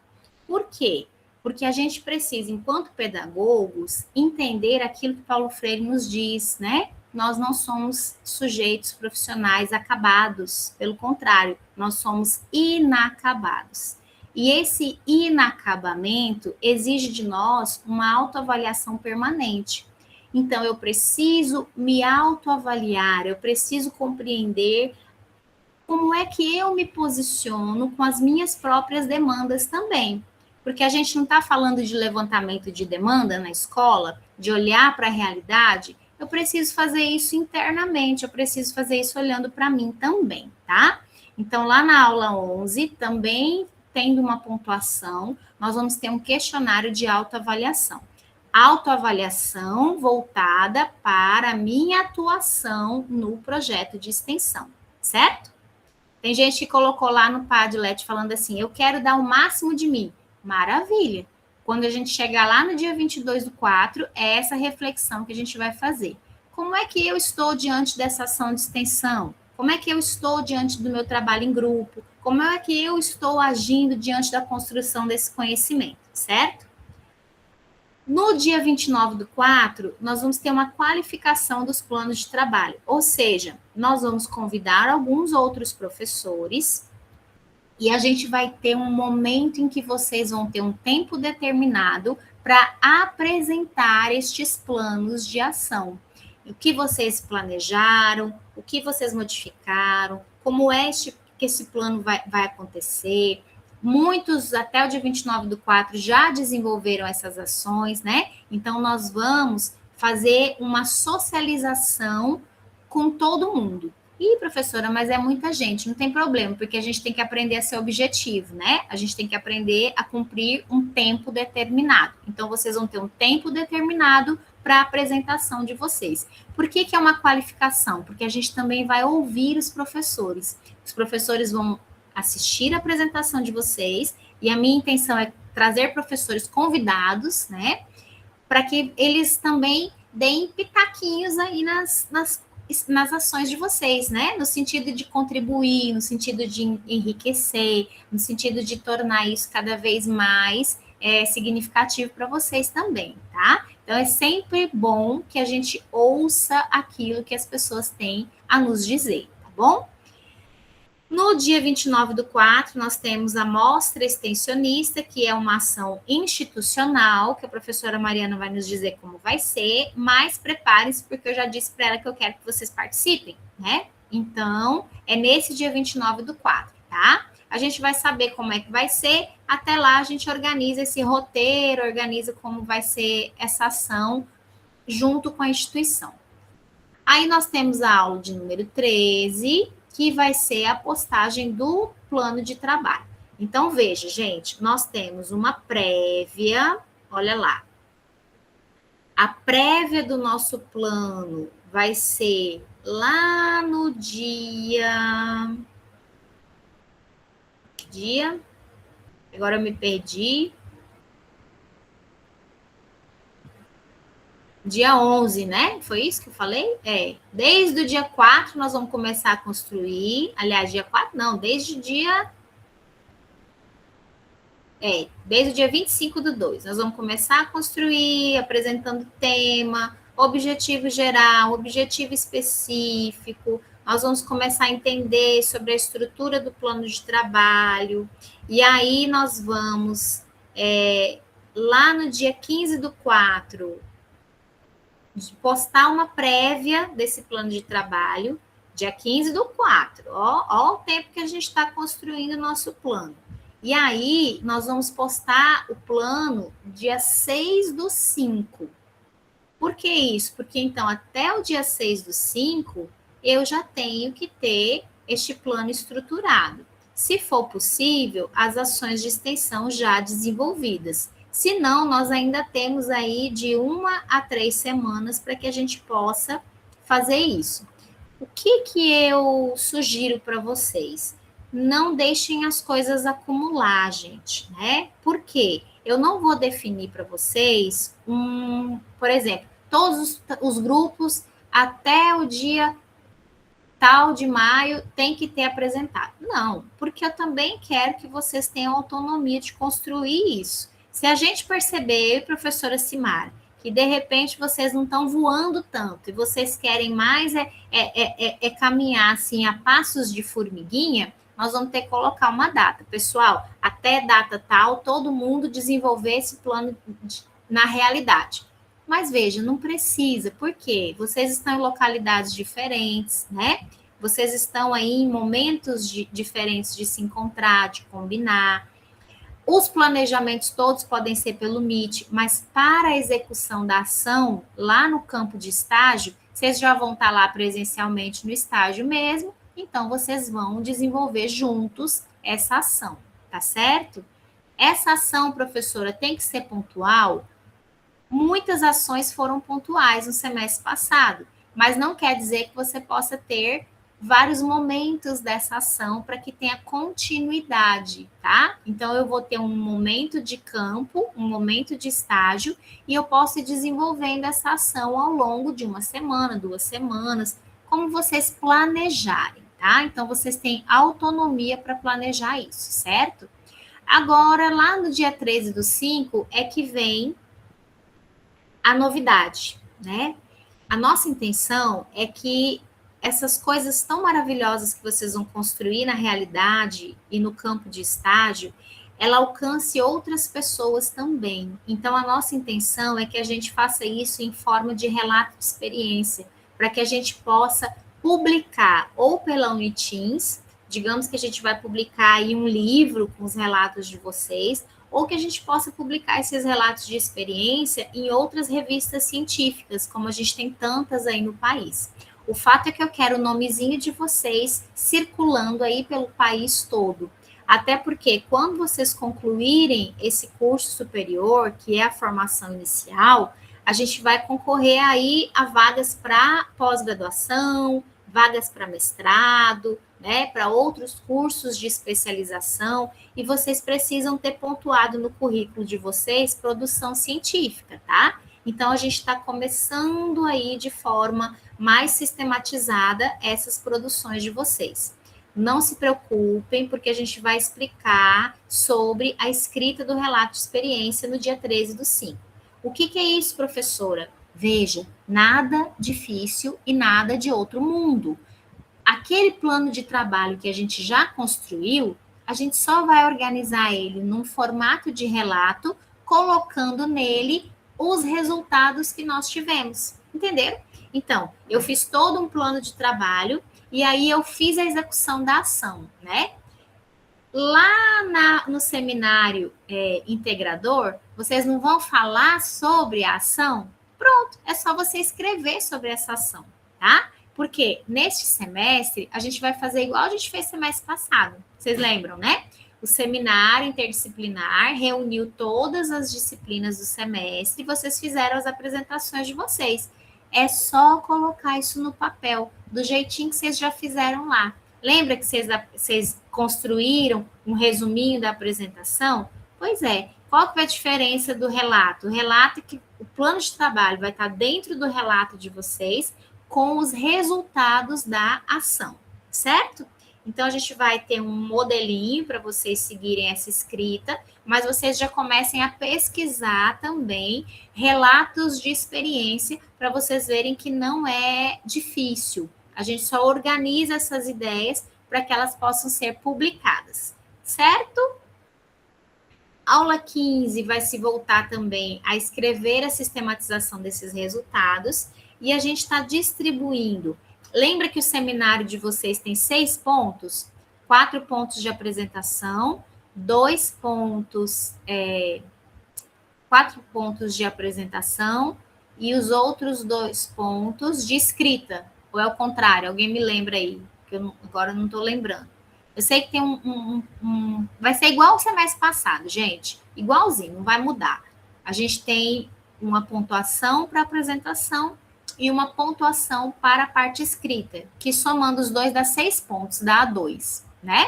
Por quê? porque a gente precisa, enquanto pedagogos, entender aquilo que Paulo Freire nos diz, né? Nós não somos sujeitos profissionais acabados, pelo contrário, nós somos inacabados. E esse inacabamento exige de nós uma autoavaliação permanente. Então, eu preciso me autoavaliar, eu preciso compreender como é que eu me posiciono com as minhas próprias demandas também. Porque a gente não está falando de levantamento de demanda na escola, de olhar para a realidade. Eu preciso fazer isso internamente, eu preciso fazer isso olhando para mim também, tá? Então, lá na aula 11, também tendo uma pontuação, nós vamos ter um questionário de autoavaliação. Autoavaliação voltada para a minha atuação no projeto de extensão, certo? Tem gente que colocou lá no Padlet falando assim, eu quero dar o máximo de mim. Maravilha! Quando a gente chegar lá no dia 22/4, é essa reflexão que a gente vai fazer. Como é que eu estou diante dessa ação de extensão? Como é que eu estou diante do meu trabalho em grupo? Como é que eu estou agindo diante da construção desse conhecimento, certo? No dia 29/4, nós vamos ter uma qualificação dos planos de trabalho, ou seja, nós vamos convidar alguns outros professores e a gente vai ter um momento em que vocês vão ter um tempo determinado para apresentar estes planos de ação. O que vocês planejaram, o que vocês modificaram, como é que esse plano vai acontecer. Muitos, até o dia 29/4, já desenvolveram essas ações, né? Então, nós vamos fazer uma socialização com todo mundo. Ih, professora, mas é muita gente, não tem problema, porque a gente tem que aprender a ser objetivo, né? A gente tem que aprender a cumprir um tempo determinado. Então, vocês vão ter um tempo determinado para a apresentação de vocês. Por que é uma qualificação? Porque a gente também vai ouvir os professores. Os professores vão assistir a apresentação de vocês, e a minha intenção é trazer professores convidados, né, para que eles também deem pitaquinhos aí nas ações de vocês, né, no sentido de contribuir, no sentido de enriquecer, no sentido de tornar isso cada vez mais significativo para vocês também, tá? Então, é sempre bom que a gente ouça aquilo que as pessoas têm a nos dizer, tá bom? No dia 29/4, nós temos a mostra extensionista, que é uma ação institucional, que a professora Mariana vai nos dizer como vai ser, mas preparem-se, porque eu já disse para ela que eu quero que vocês participem, né? Então, é nesse dia 29/4, tá? A gente vai saber como é que vai ser, até lá a gente organiza esse roteiro, organiza como vai ser essa ação junto com a instituição. Aí nós temos a aula de número 13, que vai ser a postagem do plano de trabalho. Então, veja, gente, nós temos uma prévia, olha lá. A prévia do nosso plano vai ser lá no agora eu me perdi. Dia 11, né? Foi isso que eu falei? Desde o dia 4 nós vamos começar a construir. Aliás, dia 4 não, desde o dia 25/2. Nós vamos começar a construir, apresentando tema, objetivo geral, objetivo específico. Nós vamos começar a entender sobre a estrutura do plano de trabalho. E aí nós vamos, lá no dia 15/4, postar uma prévia desse plano de trabalho, dia 15/4. Ó o tempo que a gente está construindo o nosso plano. E aí, nós vamos postar o plano dia 6/5. Por que isso? Porque, então, até o dia 6/5, eu já tenho que ter este plano estruturado. Se for possível, as ações de extensão já desenvolvidas. Se não, nós ainda temos aí de 1 a 3 semanas para que a gente possa fazer isso. O que eu sugiro para vocês? Não deixem as coisas acumular, gente, né? Por quê? Eu não vou definir para vocês por exemplo, todos os grupos até o dia tal de maio tem que ter apresentado. Não, porque eu também quero que vocês tenham autonomia de construir isso. Se a gente perceber, professora Simara, que de repente vocês não estão voando tanto e vocês querem mais caminhar assim a passos de formiguinha, nós vamos ter que colocar uma data. Pessoal, até data tal, todo mundo desenvolver esse plano na realidade. Mas veja, não precisa, por quê? Vocês estão em localidades diferentes, né? Vocês estão aí em momentos diferentes de se encontrar, de combinar. Os planejamentos todos podem ser pelo Meet, mas para a execução da ação lá no campo de estágio, vocês já vão estar lá presencialmente no estágio mesmo, então vocês vão desenvolver juntos essa ação, tá certo? Essa ação, professora, tem que ser pontual? Muitas ações foram pontuais no semestre passado, mas não quer dizer que você possa ter vários momentos dessa ação para que tenha continuidade, tá? Então, eu vou ter um momento de campo, um momento de estágio, e eu posso ir desenvolvendo essa ação ao longo de uma semana, 2 semanas, como vocês planejarem, tá? Então, vocês têm autonomia para planejar isso, certo? Agora, lá no dia 13/5, é que vem a novidade, né? A nossa intenção é que essas coisas tão maravilhosas que vocês vão construir na realidade e no campo de estágio, ela alcance outras pessoas também. Então, a nossa intenção é que a gente faça isso em forma de relato de experiência, para que a gente possa publicar ou pela Uniteams, digamos que a gente vai publicar aí um livro com os relatos de vocês, ou que a gente possa publicar esses relatos de experiência em outras revistas científicas, como a gente tem tantas aí no país. O fato é que eu quero o nomezinho de vocês circulando aí pelo país todo. Até porque quando vocês concluírem esse curso superior, que é a formação inicial, a gente vai concorrer aí a vagas para pós-graduação, vagas para mestrado, né, para outros cursos de especialização, e vocês precisam ter pontuado no currículo de vocês produção científica, tá? Então, a gente está começando aí de forma mais sistematizada essas produções de vocês. Não se preocupem, porque a gente vai explicar sobre a escrita do relato de experiência no dia 13/5. O que é isso, professora? Veja, nada difícil e nada de outro mundo. Aquele plano de trabalho que a gente já construiu, a gente só vai organizar ele num formato de relato, colocando nele os resultados que nós tivemos. Entenderam? Então, eu fiz todo um plano de trabalho e aí eu fiz a execução da ação, né? Lá no seminário integrador, vocês não vão falar sobre a ação? Pronto, é só você escrever sobre essa ação, tá? Porque neste semestre, a gente vai fazer igual a gente fez semestre passado. Vocês lembram, né? O seminário interdisciplinar reuniu todas as disciplinas do semestre e vocês fizeram as apresentações de vocês. É só colocar isso no papel, do jeitinho que vocês já fizeram lá. Lembra que vocês construíram um resuminho da apresentação? Pois é. Qual que é a diferença do relato? O relato é que o plano de trabalho vai estar dentro do relato de vocês, com os resultados da ação, certo? Então, a gente vai ter um modelinho para vocês seguirem essa escrita, mas vocês já comecem a pesquisar também relatos de experiência para vocês verem que não é difícil. A gente só organiza essas ideias para que elas possam ser publicadas, certo? Aula 15 vai se voltar também a escrever a sistematização desses resultados, e a gente está distribuindo. Lembra que o seminário de vocês tem 6 pontos? 4 pontos de apresentação, 4 pontos de apresentação e os outros 2 pontos de escrita. Ou é o contrário? Alguém me lembra aí? Que agora eu não estou lembrando. Eu sei que tem vai ser igual ao semestre passado, gente. Igualzinho, não vai mudar. A gente tem uma pontuação para apresentação e uma pontuação para a parte escrita, que somando os 2 dá 6 pontos, dá 2, né?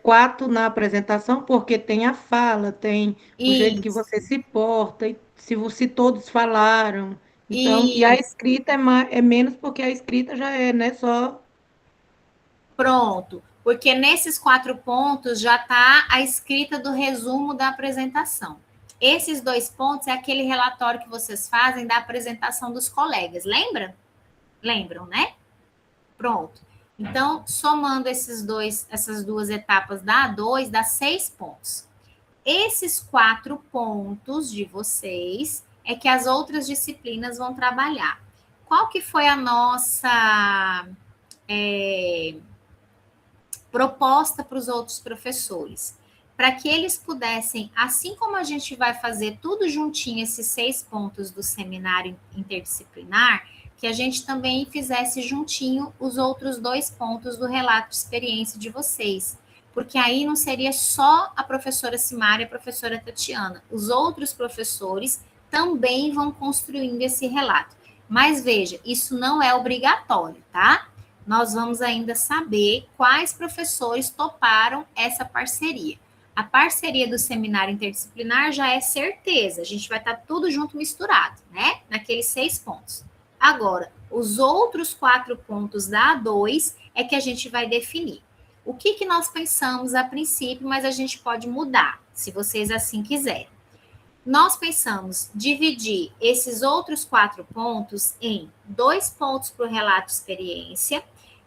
4 na apresentação, porque tem a fala, tem o jeito que você se porta, e se todos falaram. Então, e a escrita é menos, porque a escrita já é, né, só... Pronto, porque nesses 4 pontos já está a escrita do resumo da apresentação. Esses 2 pontos é aquele relatório que vocês fazem da apresentação dos colegas, lembra? Lembram, né? Pronto. Então, somando essas 2 etapas da A2, dá 6 pontos. Esses 4 pontos de vocês é que as outras disciplinas vão trabalhar. Qual que foi a nossa proposta para os outros professores? Para que eles pudessem, assim como a gente vai fazer tudo juntinho, esses 6 pontos do seminário interdisciplinar, que a gente também fizesse juntinho os outros 2 pontos do relato de experiência de vocês. Porque aí não seria só a professora Simária e a professora Tatiana. Os outros professores também vão construindo esse relato. Mas veja, isso não é obrigatório, tá? Nós vamos ainda saber quais professores toparam essa parceria. A parceria do seminário interdisciplinar já é certeza, a gente vai estar tudo junto misturado, né? Naqueles 6 pontos. Agora, os outros 4 pontos da A2 é que a gente vai definir. O que nós pensamos a princípio, mas a gente pode mudar, se vocês assim quiserem. Nós pensamos dividir esses outros 4 pontos em 2 pontos para o relato de experiência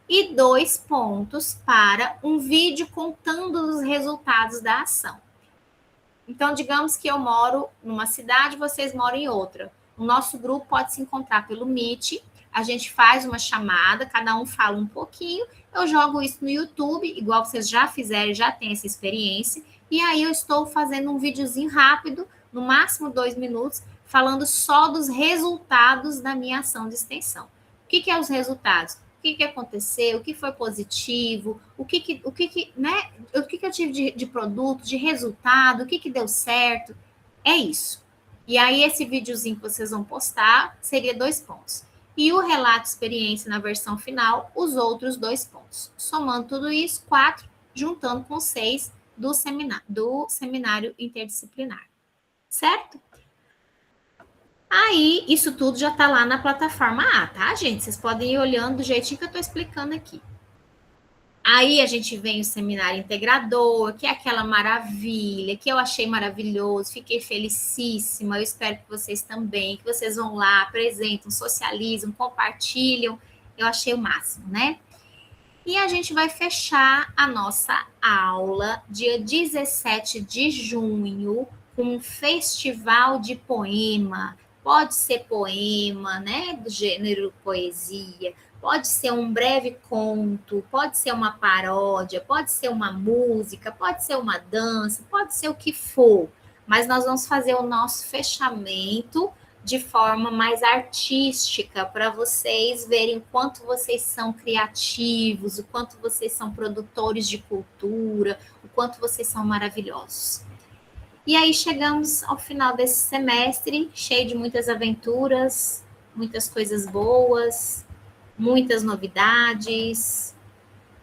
e 2 pontos para um vídeo contando os resultados da ação. Então, digamos que eu moro numa cidade, vocês moram em outra. O nosso grupo pode se encontrar pelo Meet, a gente faz uma chamada, cada um fala um pouquinho, eu jogo isso no YouTube, igual vocês já fizeram, já tem essa experiência, e aí eu estou fazendo um videozinho rápido, no máximo 2 minutos, falando só dos resultados da minha ação de extensão. O que é os resultados? O que aconteceu, o que foi positivo, o que eu tive de produto, de resultado, o que deu certo. É isso. E aí, esse videozinho que vocês vão postar seria 2 pontos. E o relato de experiência na versão final, os outros 2 pontos. Somando tudo isso, 4, juntando com 6 do seminário interdisciplinar. Certo? Aí, isso tudo já está lá na plataforma A, tá, gente? Vocês podem ir olhando do jeitinho que eu estou explicando aqui. Aí, a gente vem o seminário integrador, que é aquela maravilha, que eu achei maravilhoso, fiquei felicíssima, eu espero que vocês também, que vocês vão lá, apresentam, socializam, compartilham, eu achei o máximo, né? E a gente vai fechar a nossa aula dia 17 de junho com um festival de poema. Pode ser poema, né, do gênero poesia, pode ser um breve conto, pode ser uma paródia, pode ser uma música, pode ser uma dança, pode ser o que for. Mas nós vamos fazer o nosso fechamento de forma mais artística, para vocês verem o quanto vocês são criativos, o quanto vocês são produtores de cultura, o quanto vocês são maravilhosos. E aí chegamos ao final desse semestre, cheio de muitas aventuras, muitas coisas boas, muitas novidades.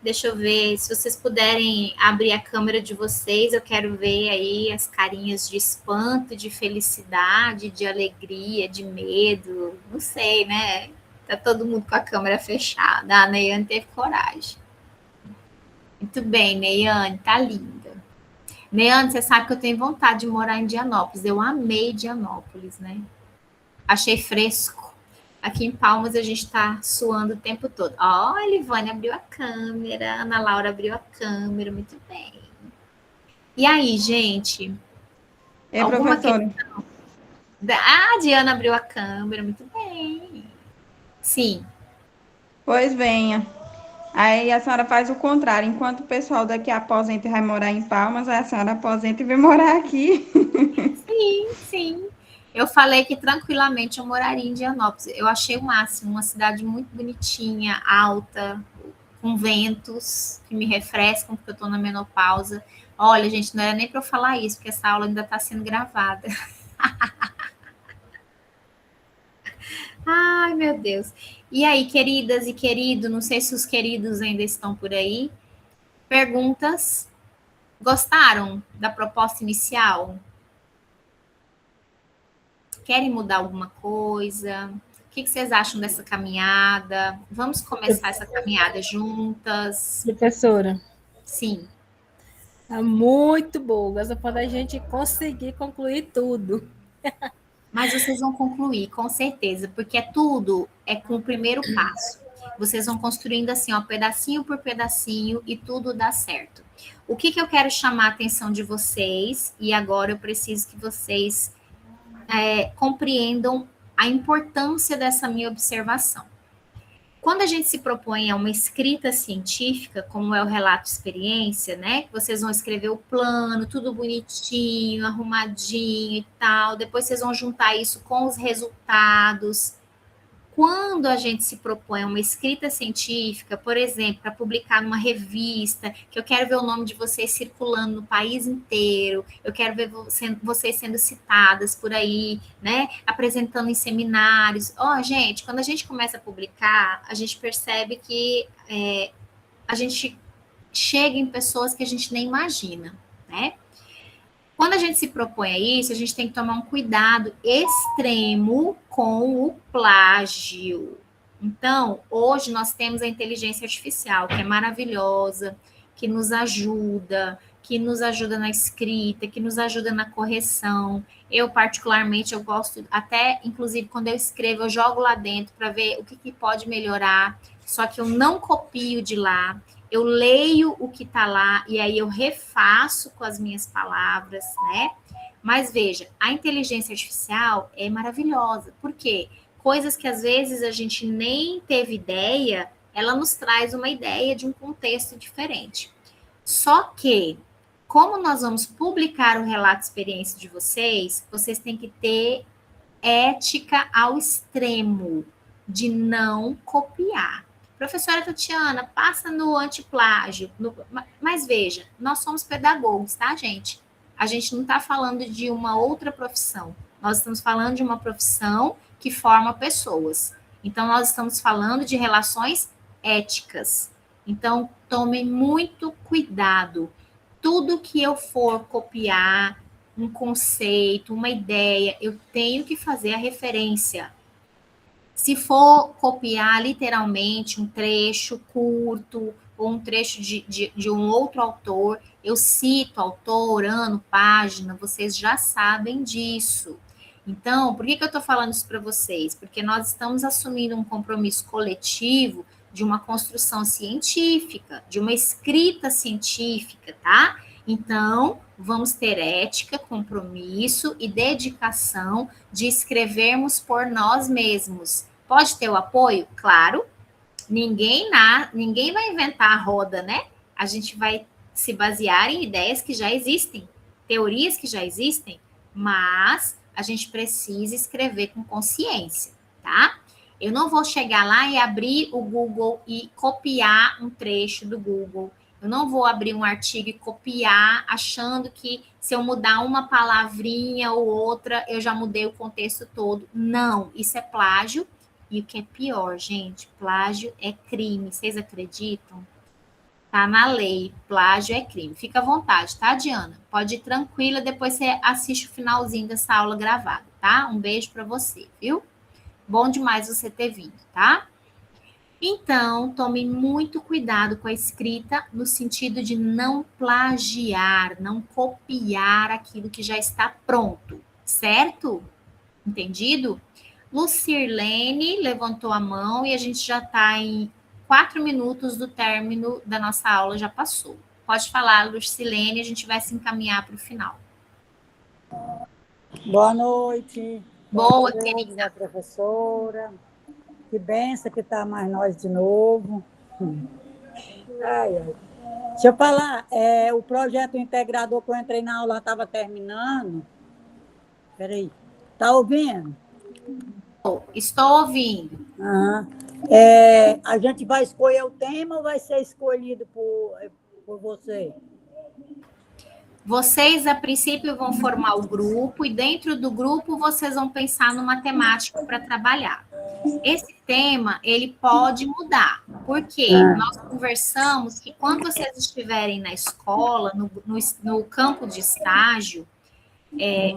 Deixa eu ver, se vocês puderem abrir a câmera de vocês, eu quero ver aí as carinhas de espanto, de felicidade, de alegria, de medo, não sei, né? Tá todo mundo com a câmera fechada. A Neiane teve coragem. Muito bem, Neiane, tá linda. Neiane, você sabe que eu tenho vontade de morar em Dianópolis. Eu amei Dianópolis, né? Achei fresco. Aqui em Palmas a gente está suando o tempo todo. Ó, a Elivane abriu a câmera, a Ana Laura abriu a câmera, muito bem. E aí, gente? Alguma professora? Questão? Ah, a Diana abriu a câmera, muito bem. Sim. Pois venha. Aí a senhora faz o contrário. Enquanto o pessoal daqui aposenta e vai morar em Palmas, a senhora aposenta e vem morar aqui. Sim, sim. Eu falei que tranquilamente eu moraria em Dianópolis. Eu achei o máximo, uma cidade muito bonitinha, alta, com ventos que me refrescam, porque eu estou na menopausa. Olha, gente, não era nem para eu falar isso, porque essa aula ainda está sendo gravada. Ai, meu Deus. E aí, queridas e querido, não sei se os queridos ainda estão por aí. Perguntas? Gostaram da proposta inicial? Querem mudar alguma coisa? O que vocês acham dessa caminhada? Vamos começar essa caminhada juntas? Professora. Sim. Tá muito boa, só quando a gente conseguir concluir tudo. Mas vocês vão concluir, com certeza, porque tudo é com o primeiro passo. Vocês vão construindo assim, ó, pedacinho por pedacinho e tudo dá certo. O que eu quero chamar a atenção de vocês, e agora eu preciso que vocês compreendam a importância dessa minha observação. Quando a gente se propõe a uma escrita científica, como é o relato de experiência, né? Que vocês vão escrever o plano, tudo bonitinho, arrumadinho e tal. Depois vocês vão juntar isso com os resultados. Quando a gente se propõe a uma escrita científica, por exemplo, para publicar numa revista, que eu quero ver o nome de vocês circulando no país inteiro, eu quero ver vocês sendo citadas por aí, né? Apresentando em seminários. Gente, quando a gente começa a publicar, a gente percebe que a gente chega em pessoas que a gente nem imagina, né? Quando a gente se propõe a isso, a gente tem que tomar um cuidado extremo com o plágio. Então, hoje nós temos a inteligência artificial, que é maravilhosa, que nos ajuda na escrita, que nos ajuda na correção. Eu, particularmente, eu gosto, até, inclusive, quando eu escrevo, eu jogo lá dentro para ver o que pode melhorar, só que eu não copio de lá. Eu leio o que está lá e aí eu refaço com as minhas palavras, né? Mas veja, a inteligência artificial é maravilhosa. Por quê? Coisas que às vezes a gente nem teve ideia, ela nos traz uma ideia de um contexto diferente. Só que, como nós vamos publicar o relato de experiência de vocês, vocês têm que ter ética ao extremo de não copiar. Professora Tatiana, passa no antiplágio. Mas veja, nós somos pedagogos, tá, gente? A gente não está falando de uma outra profissão. Nós estamos falando de uma profissão que forma pessoas. Então, nós estamos falando de relações éticas. Então, tomem muito cuidado. Tudo que eu for copiar, um conceito, uma ideia, eu tenho que fazer a referência. Se for copiar literalmente um trecho curto ou um trecho de um outro autor, eu cito autor, ano, página, vocês já sabem disso. Então, por que eu estou falando isso para vocês? Porque nós estamos assumindo um compromisso coletivo de uma construção científica, de uma escrita científica, tá? Então, vamos ter ética, compromisso e dedicação de escrevermos por nós mesmos. Pode ter o apoio? Claro. Ninguém vai inventar a roda, né? A gente vai se basear em ideias que já existem, teorias que já existem, mas a gente precisa escrever com consciência, tá? Eu não vou chegar lá e abrir o Google e copiar um trecho do Google. Eu não vou abrir um artigo e copiar, achando que se eu mudar uma palavrinha ou outra, eu já mudei o contexto todo. Não, isso é plágio. E o que é pior, gente, plágio é crime. Vocês acreditam? Tá na lei, plágio é crime. Fica à vontade, tá, Diana? Pode ir tranquila, depois você assiste o finalzinho dessa aula gravada, tá? Um beijo para você, viu? Bom demais você ter vindo, tá? Então, tome muito cuidado com a escrita no sentido de não plagiar, não copiar aquilo que já está pronto, certo? Entendido? Lucirlene levantou a mão e a gente já está em 4 minutos do término da nossa aula, já passou. Pode falar, Lucirlene, a gente vai se encaminhar para o final. Boa noite. Boa, querida professora. Que benção que está mais nós de novo. Ai, ai. Deixa eu falar, o projeto integrador que eu entrei na aula estava terminando. Espera aí. Está ouvindo? Estou ouvindo. A gente vai escolher o tema ou vai ser escolhido por você? Vocês, a princípio, vão formar o grupo e dentro do grupo vocês vão pensar numa temática para trabalhar. Esse tema, ele pode mudar, porque nós conversamos que quando vocês estiverem na escola, no campo de estágio,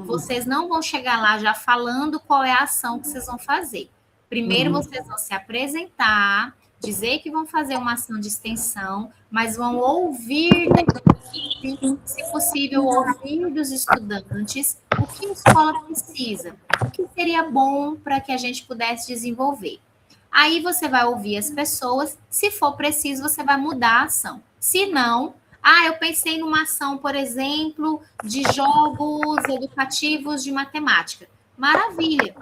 vocês não vão chegar lá já falando qual é a ação que vocês vão fazer. Primeiro, vocês vão se apresentar, dizer que vão fazer uma ação de extensão, mas vão ouvir da equipe, se possível, ouvir dos estudantes o que a escola precisa, o que seria bom para que a gente pudesse desenvolver. Aí você vai ouvir as pessoas, se for preciso, você vai mudar a ação. Se não, eu pensei numa ação, por exemplo, de jogos educativos de matemática. Maravilha!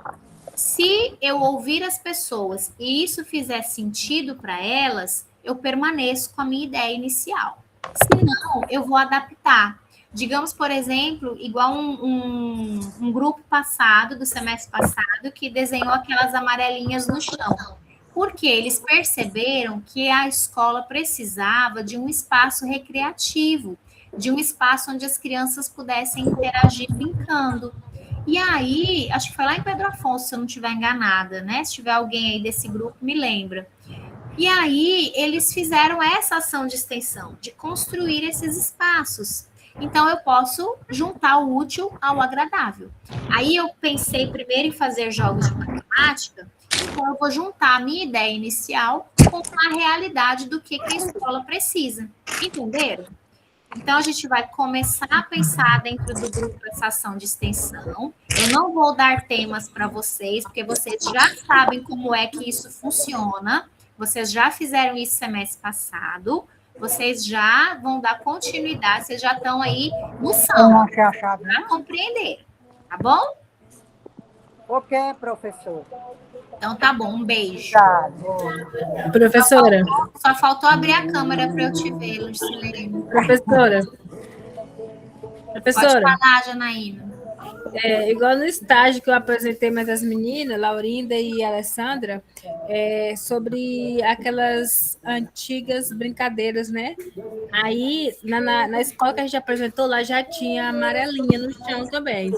Se eu ouvir as pessoas e isso fizer sentido para elas, eu permaneço com a minha ideia inicial. Se não, eu vou adaptar. Digamos, por exemplo, igual um grupo passado, do semestre passado, que desenhou aquelas amarelinhas no chão. Porque eles perceberam que a escola precisava de um espaço recreativo, de um espaço onde as crianças pudessem interagir brincando. E aí, acho que foi lá em Pedro Afonso, se eu não estiver enganada, né? Se tiver alguém aí desse grupo, me lembra. E aí, eles fizeram essa ação de extensão, de construir esses espaços. Então, eu posso juntar o útil ao agradável. Aí, eu pensei primeiro em fazer jogos de matemática, então eu vou juntar a minha ideia inicial com a realidade do que a escola precisa. Entenderam? Então, a gente vai começar a pensar dentro do grupo essa ação de extensão. Eu não vou dar temas para vocês, porque vocês já sabem como é que isso funciona. Vocês já fizeram isso semestre passado. Vocês já vão dar continuidade, vocês já estão aí no samba para compreender. Tá bom? Ok, professor. Então, tá bom. Um beijo. Tá. Professora, Só faltou abrir a câmera para eu te ver, Lucilene. professora, Pode professora, falar, Janaína. igual no estágio que eu apresentei mais as meninas, Laurinda e Alessandra, sobre aquelas antigas brincadeiras, né? Aí, na escola que a gente apresentou, lá já tinha amarelinha no chão também.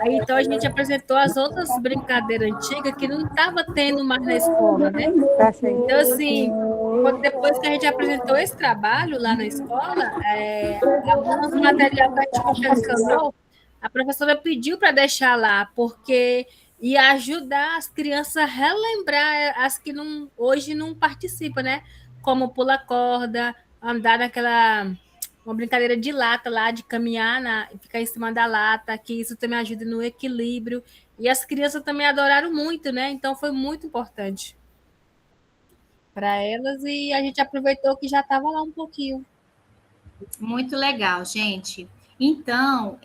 Aí, então, a gente apresentou as outras brincadeiras antigas que não estava tendo mais na escola, né? Então, assim, depois que a gente apresentou esse trabalho lá na escola, alguns material que a gente confeccionou, a professora pediu para deixar lá, porque ia ajudar as crianças a relembrar as que hoje não participam, né? Como pular corda, andar uma brincadeira de lata lá, de caminhar, ficar em cima da lata, que isso também ajuda no equilíbrio. E as crianças também adoraram muito, né? Então foi muito importante para elas e a gente aproveitou que já estava lá um pouquinho. Muito legal, gente. Então,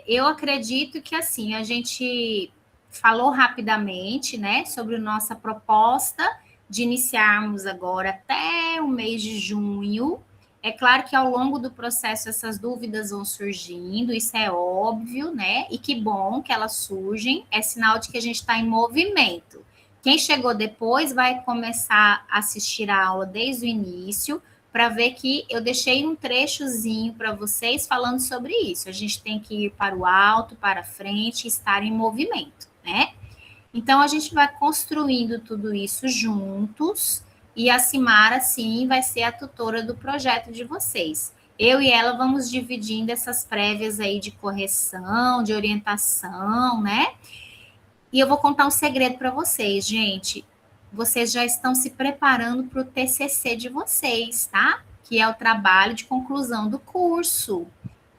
eu acredito que assim, a gente falou rapidamente, né, sobre a nossa proposta de iniciarmos agora até o mês de junho. É claro que ao longo do processo essas dúvidas vão surgindo, isso é óbvio, né? E que bom que elas surgem, é sinal de que a gente está em movimento. Quem chegou depois vai começar a assistir a aula desde o início, para ver que eu deixei um trechozinho para vocês falando sobre isso. A gente tem que ir para o alto, para a frente, estar em movimento, né? Então, a gente vai construindo tudo isso juntos e a Simara, sim, vai ser a tutora do projeto de vocês. Eu e ela vamos dividindo essas prévias aí de correção, de orientação, né? E eu vou contar um segredo para vocês, gente. Vocês já estão se preparando para o TCC de vocês, tá? Que é o trabalho de conclusão do curso.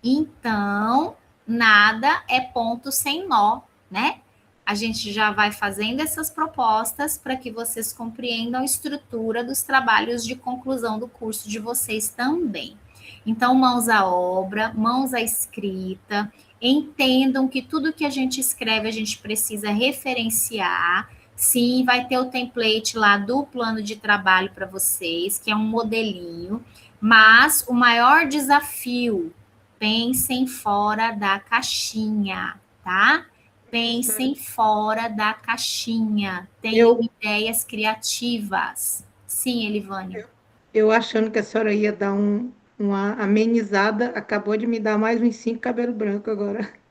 Então, nada é ponto sem nó, né? A gente já vai fazendo essas propostas para que vocês compreendam a estrutura dos trabalhos de conclusão do curso de vocês também. Então, mãos à obra, mãos à escrita, entendam que tudo que a gente escreve a gente precisa referenciar. Sim, vai ter o template lá do plano de trabalho para vocês, que é um modelinho, mas o maior desafio, pensem fora da caixinha, tá? Pensem fora da caixinha, tenham ideias criativas. Sim, Elivânia. Eu achando que a senhora ia dar uma amenizada, acabou de me dar mais uns 5 cabelos brancos agora.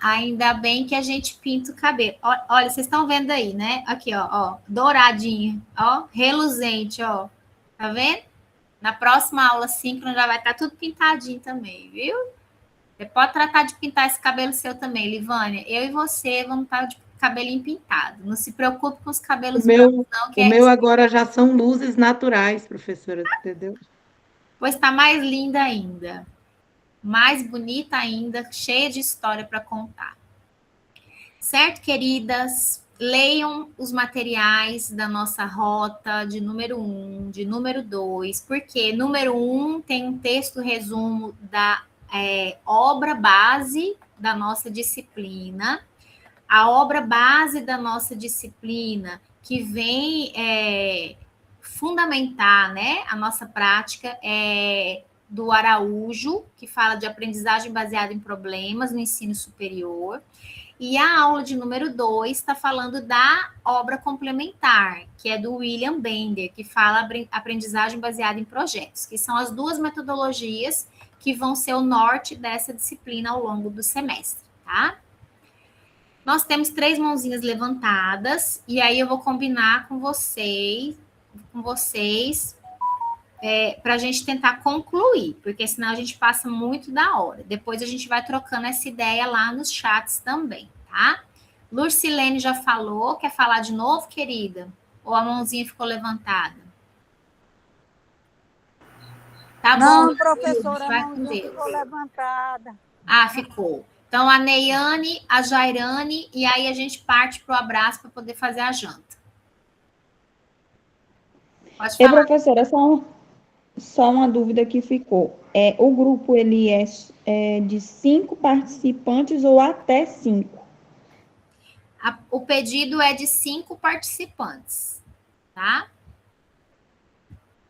Ainda bem que a gente pinta o cabelo. Olha, vocês estão vendo aí, né? Aqui, ó, douradinho, ó, reluzente, ó. Tá vendo? Na próxima aula síncrona já vai estar tudo pintadinho também, viu? Você pode tratar de pintar esse cabelo seu também, Livânia. Eu e você vamos estar de cabelinho pintado. Não se preocupe com os cabelos O meu, brancos, não, que o meu agora já são luzes naturais, professora, entendeu? pois está mais linda ainda. Mais bonita ainda, cheia de história para contar. Certo, queridas? Leiam os materiais da nossa rota de número 1, de número 2, porque número 1 tem um texto resumo da obra base da nossa disciplina. A obra base da nossa disciplina, que vem fundamentar, né, a nossa prática, do Araújo, que fala de aprendizagem baseada em problemas no ensino superior. E a aula de número 2 está falando da obra complementar, que é do William Bender, que fala aprendizagem baseada em projetos, que são as duas metodologias que vão ser o norte dessa disciplina ao longo do semestre, tá? Nós temos 3 mãozinhas levantadas, e aí eu vou combinar com vocês para a gente tentar concluir, porque senão a gente passa muito da hora. Depois a gente vai trocando essa ideia lá nos chats também, tá? Lurcilene já falou, quer falar de novo, querida? Ou a mãozinha ficou levantada? Tá Não, bom, professora, a vai com mãozinha Deus. ficou levantada. Ah, ficou. Então, a Neiane, a Jairane, e aí a gente parte para o abraço para poder fazer a janta. Pode E, falar. professora, só uma dúvida que ficou. O grupo, ele é de 5 participantes ou até 5? O pedido é de 5 participantes, tá?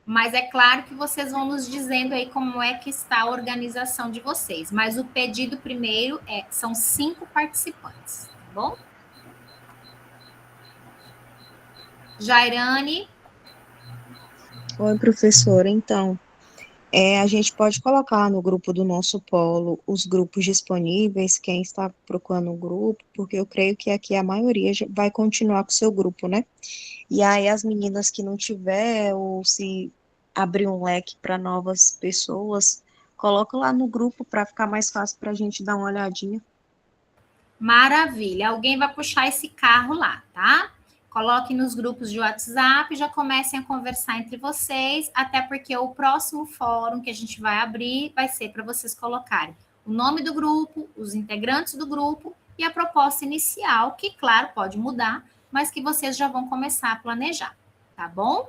Mas é claro que vocês vão nos dizendo aí como é que está a organização de vocês. Mas o pedido primeiro são 5 participantes, tá bom? Jairane. Oi, professora. Então, a gente pode colocar no grupo do nosso polo os grupos disponíveis, quem está procurando um grupo, porque eu creio que aqui a maioria vai continuar com o seu grupo, né? E aí as meninas que não tiver, ou se abrir um leque para novas pessoas, coloca lá no grupo para ficar mais fácil para a gente dar uma olhadinha. Maravilha. Alguém vai puxar esse carro lá, tá? Coloquem nos grupos de WhatsApp, já comecem a conversar entre vocês, até porque o próximo fórum que a gente vai abrir vai ser para vocês colocarem o nome do grupo, os integrantes do grupo e a proposta inicial, que, claro, pode mudar, mas que vocês já vão começar a planejar, tá bom?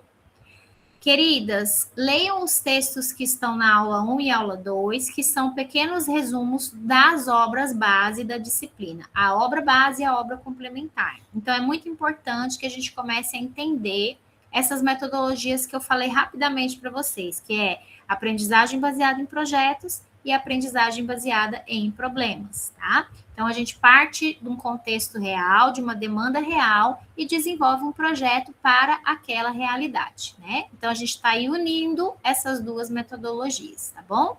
Queridas, leiam os textos que estão na aula 1 e aula 2, que são pequenos resumos das obras base da disciplina. A obra base e a obra complementar. Então, é muito importante que a gente comece a entender essas metodologias que eu falei rapidamente para vocês, que é aprendizagem baseada em projetos e aprendizagem baseada em problemas, tá? Então, a gente parte de um contexto real, de uma demanda real e desenvolve um projeto para aquela realidade, né? Então, a gente está aí unindo essas duas metodologias, tá bom?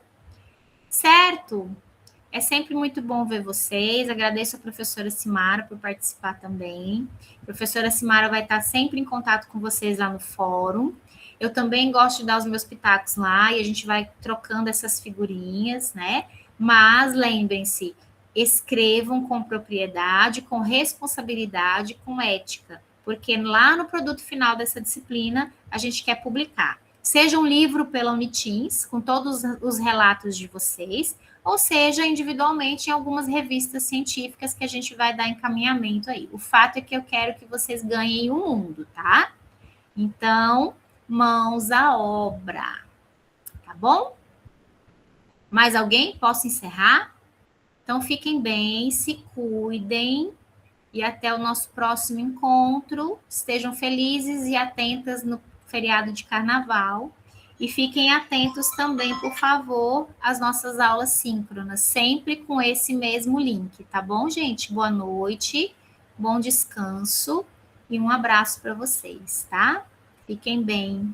Certo? É sempre muito bom ver vocês. Agradeço a professora Simara por participar também. A professora Simara vai estar sempre em contato com vocês lá no fórum. Eu também gosto de dar os meus pitacos lá e a gente vai trocando essas figurinhas, né? Mas lembrem-se, escrevam com propriedade, com responsabilidade, com ética, porque lá no produto final dessa disciplina a gente quer publicar. Seja um livro pela Uniteams, com todos os relatos de vocês, ou seja, individualmente em algumas revistas científicas que a gente vai dar encaminhamento aí. O fato é que eu quero que vocês ganhem o mundo, tá? Então, mãos à obra, tá bom? Mais alguém? Posso encerrar? Então, fiquem bem, se cuidem e até o nosso próximo encontro. Estejam felizes e atentas no feriado de carnaval. E fiquem atentos também, por favor, às nossas aulas síncronas, sempre com esse mesmo link, tá bom, gente? Boa noite, bom descanso e um abraço para vocês, tá? Fiquem bem.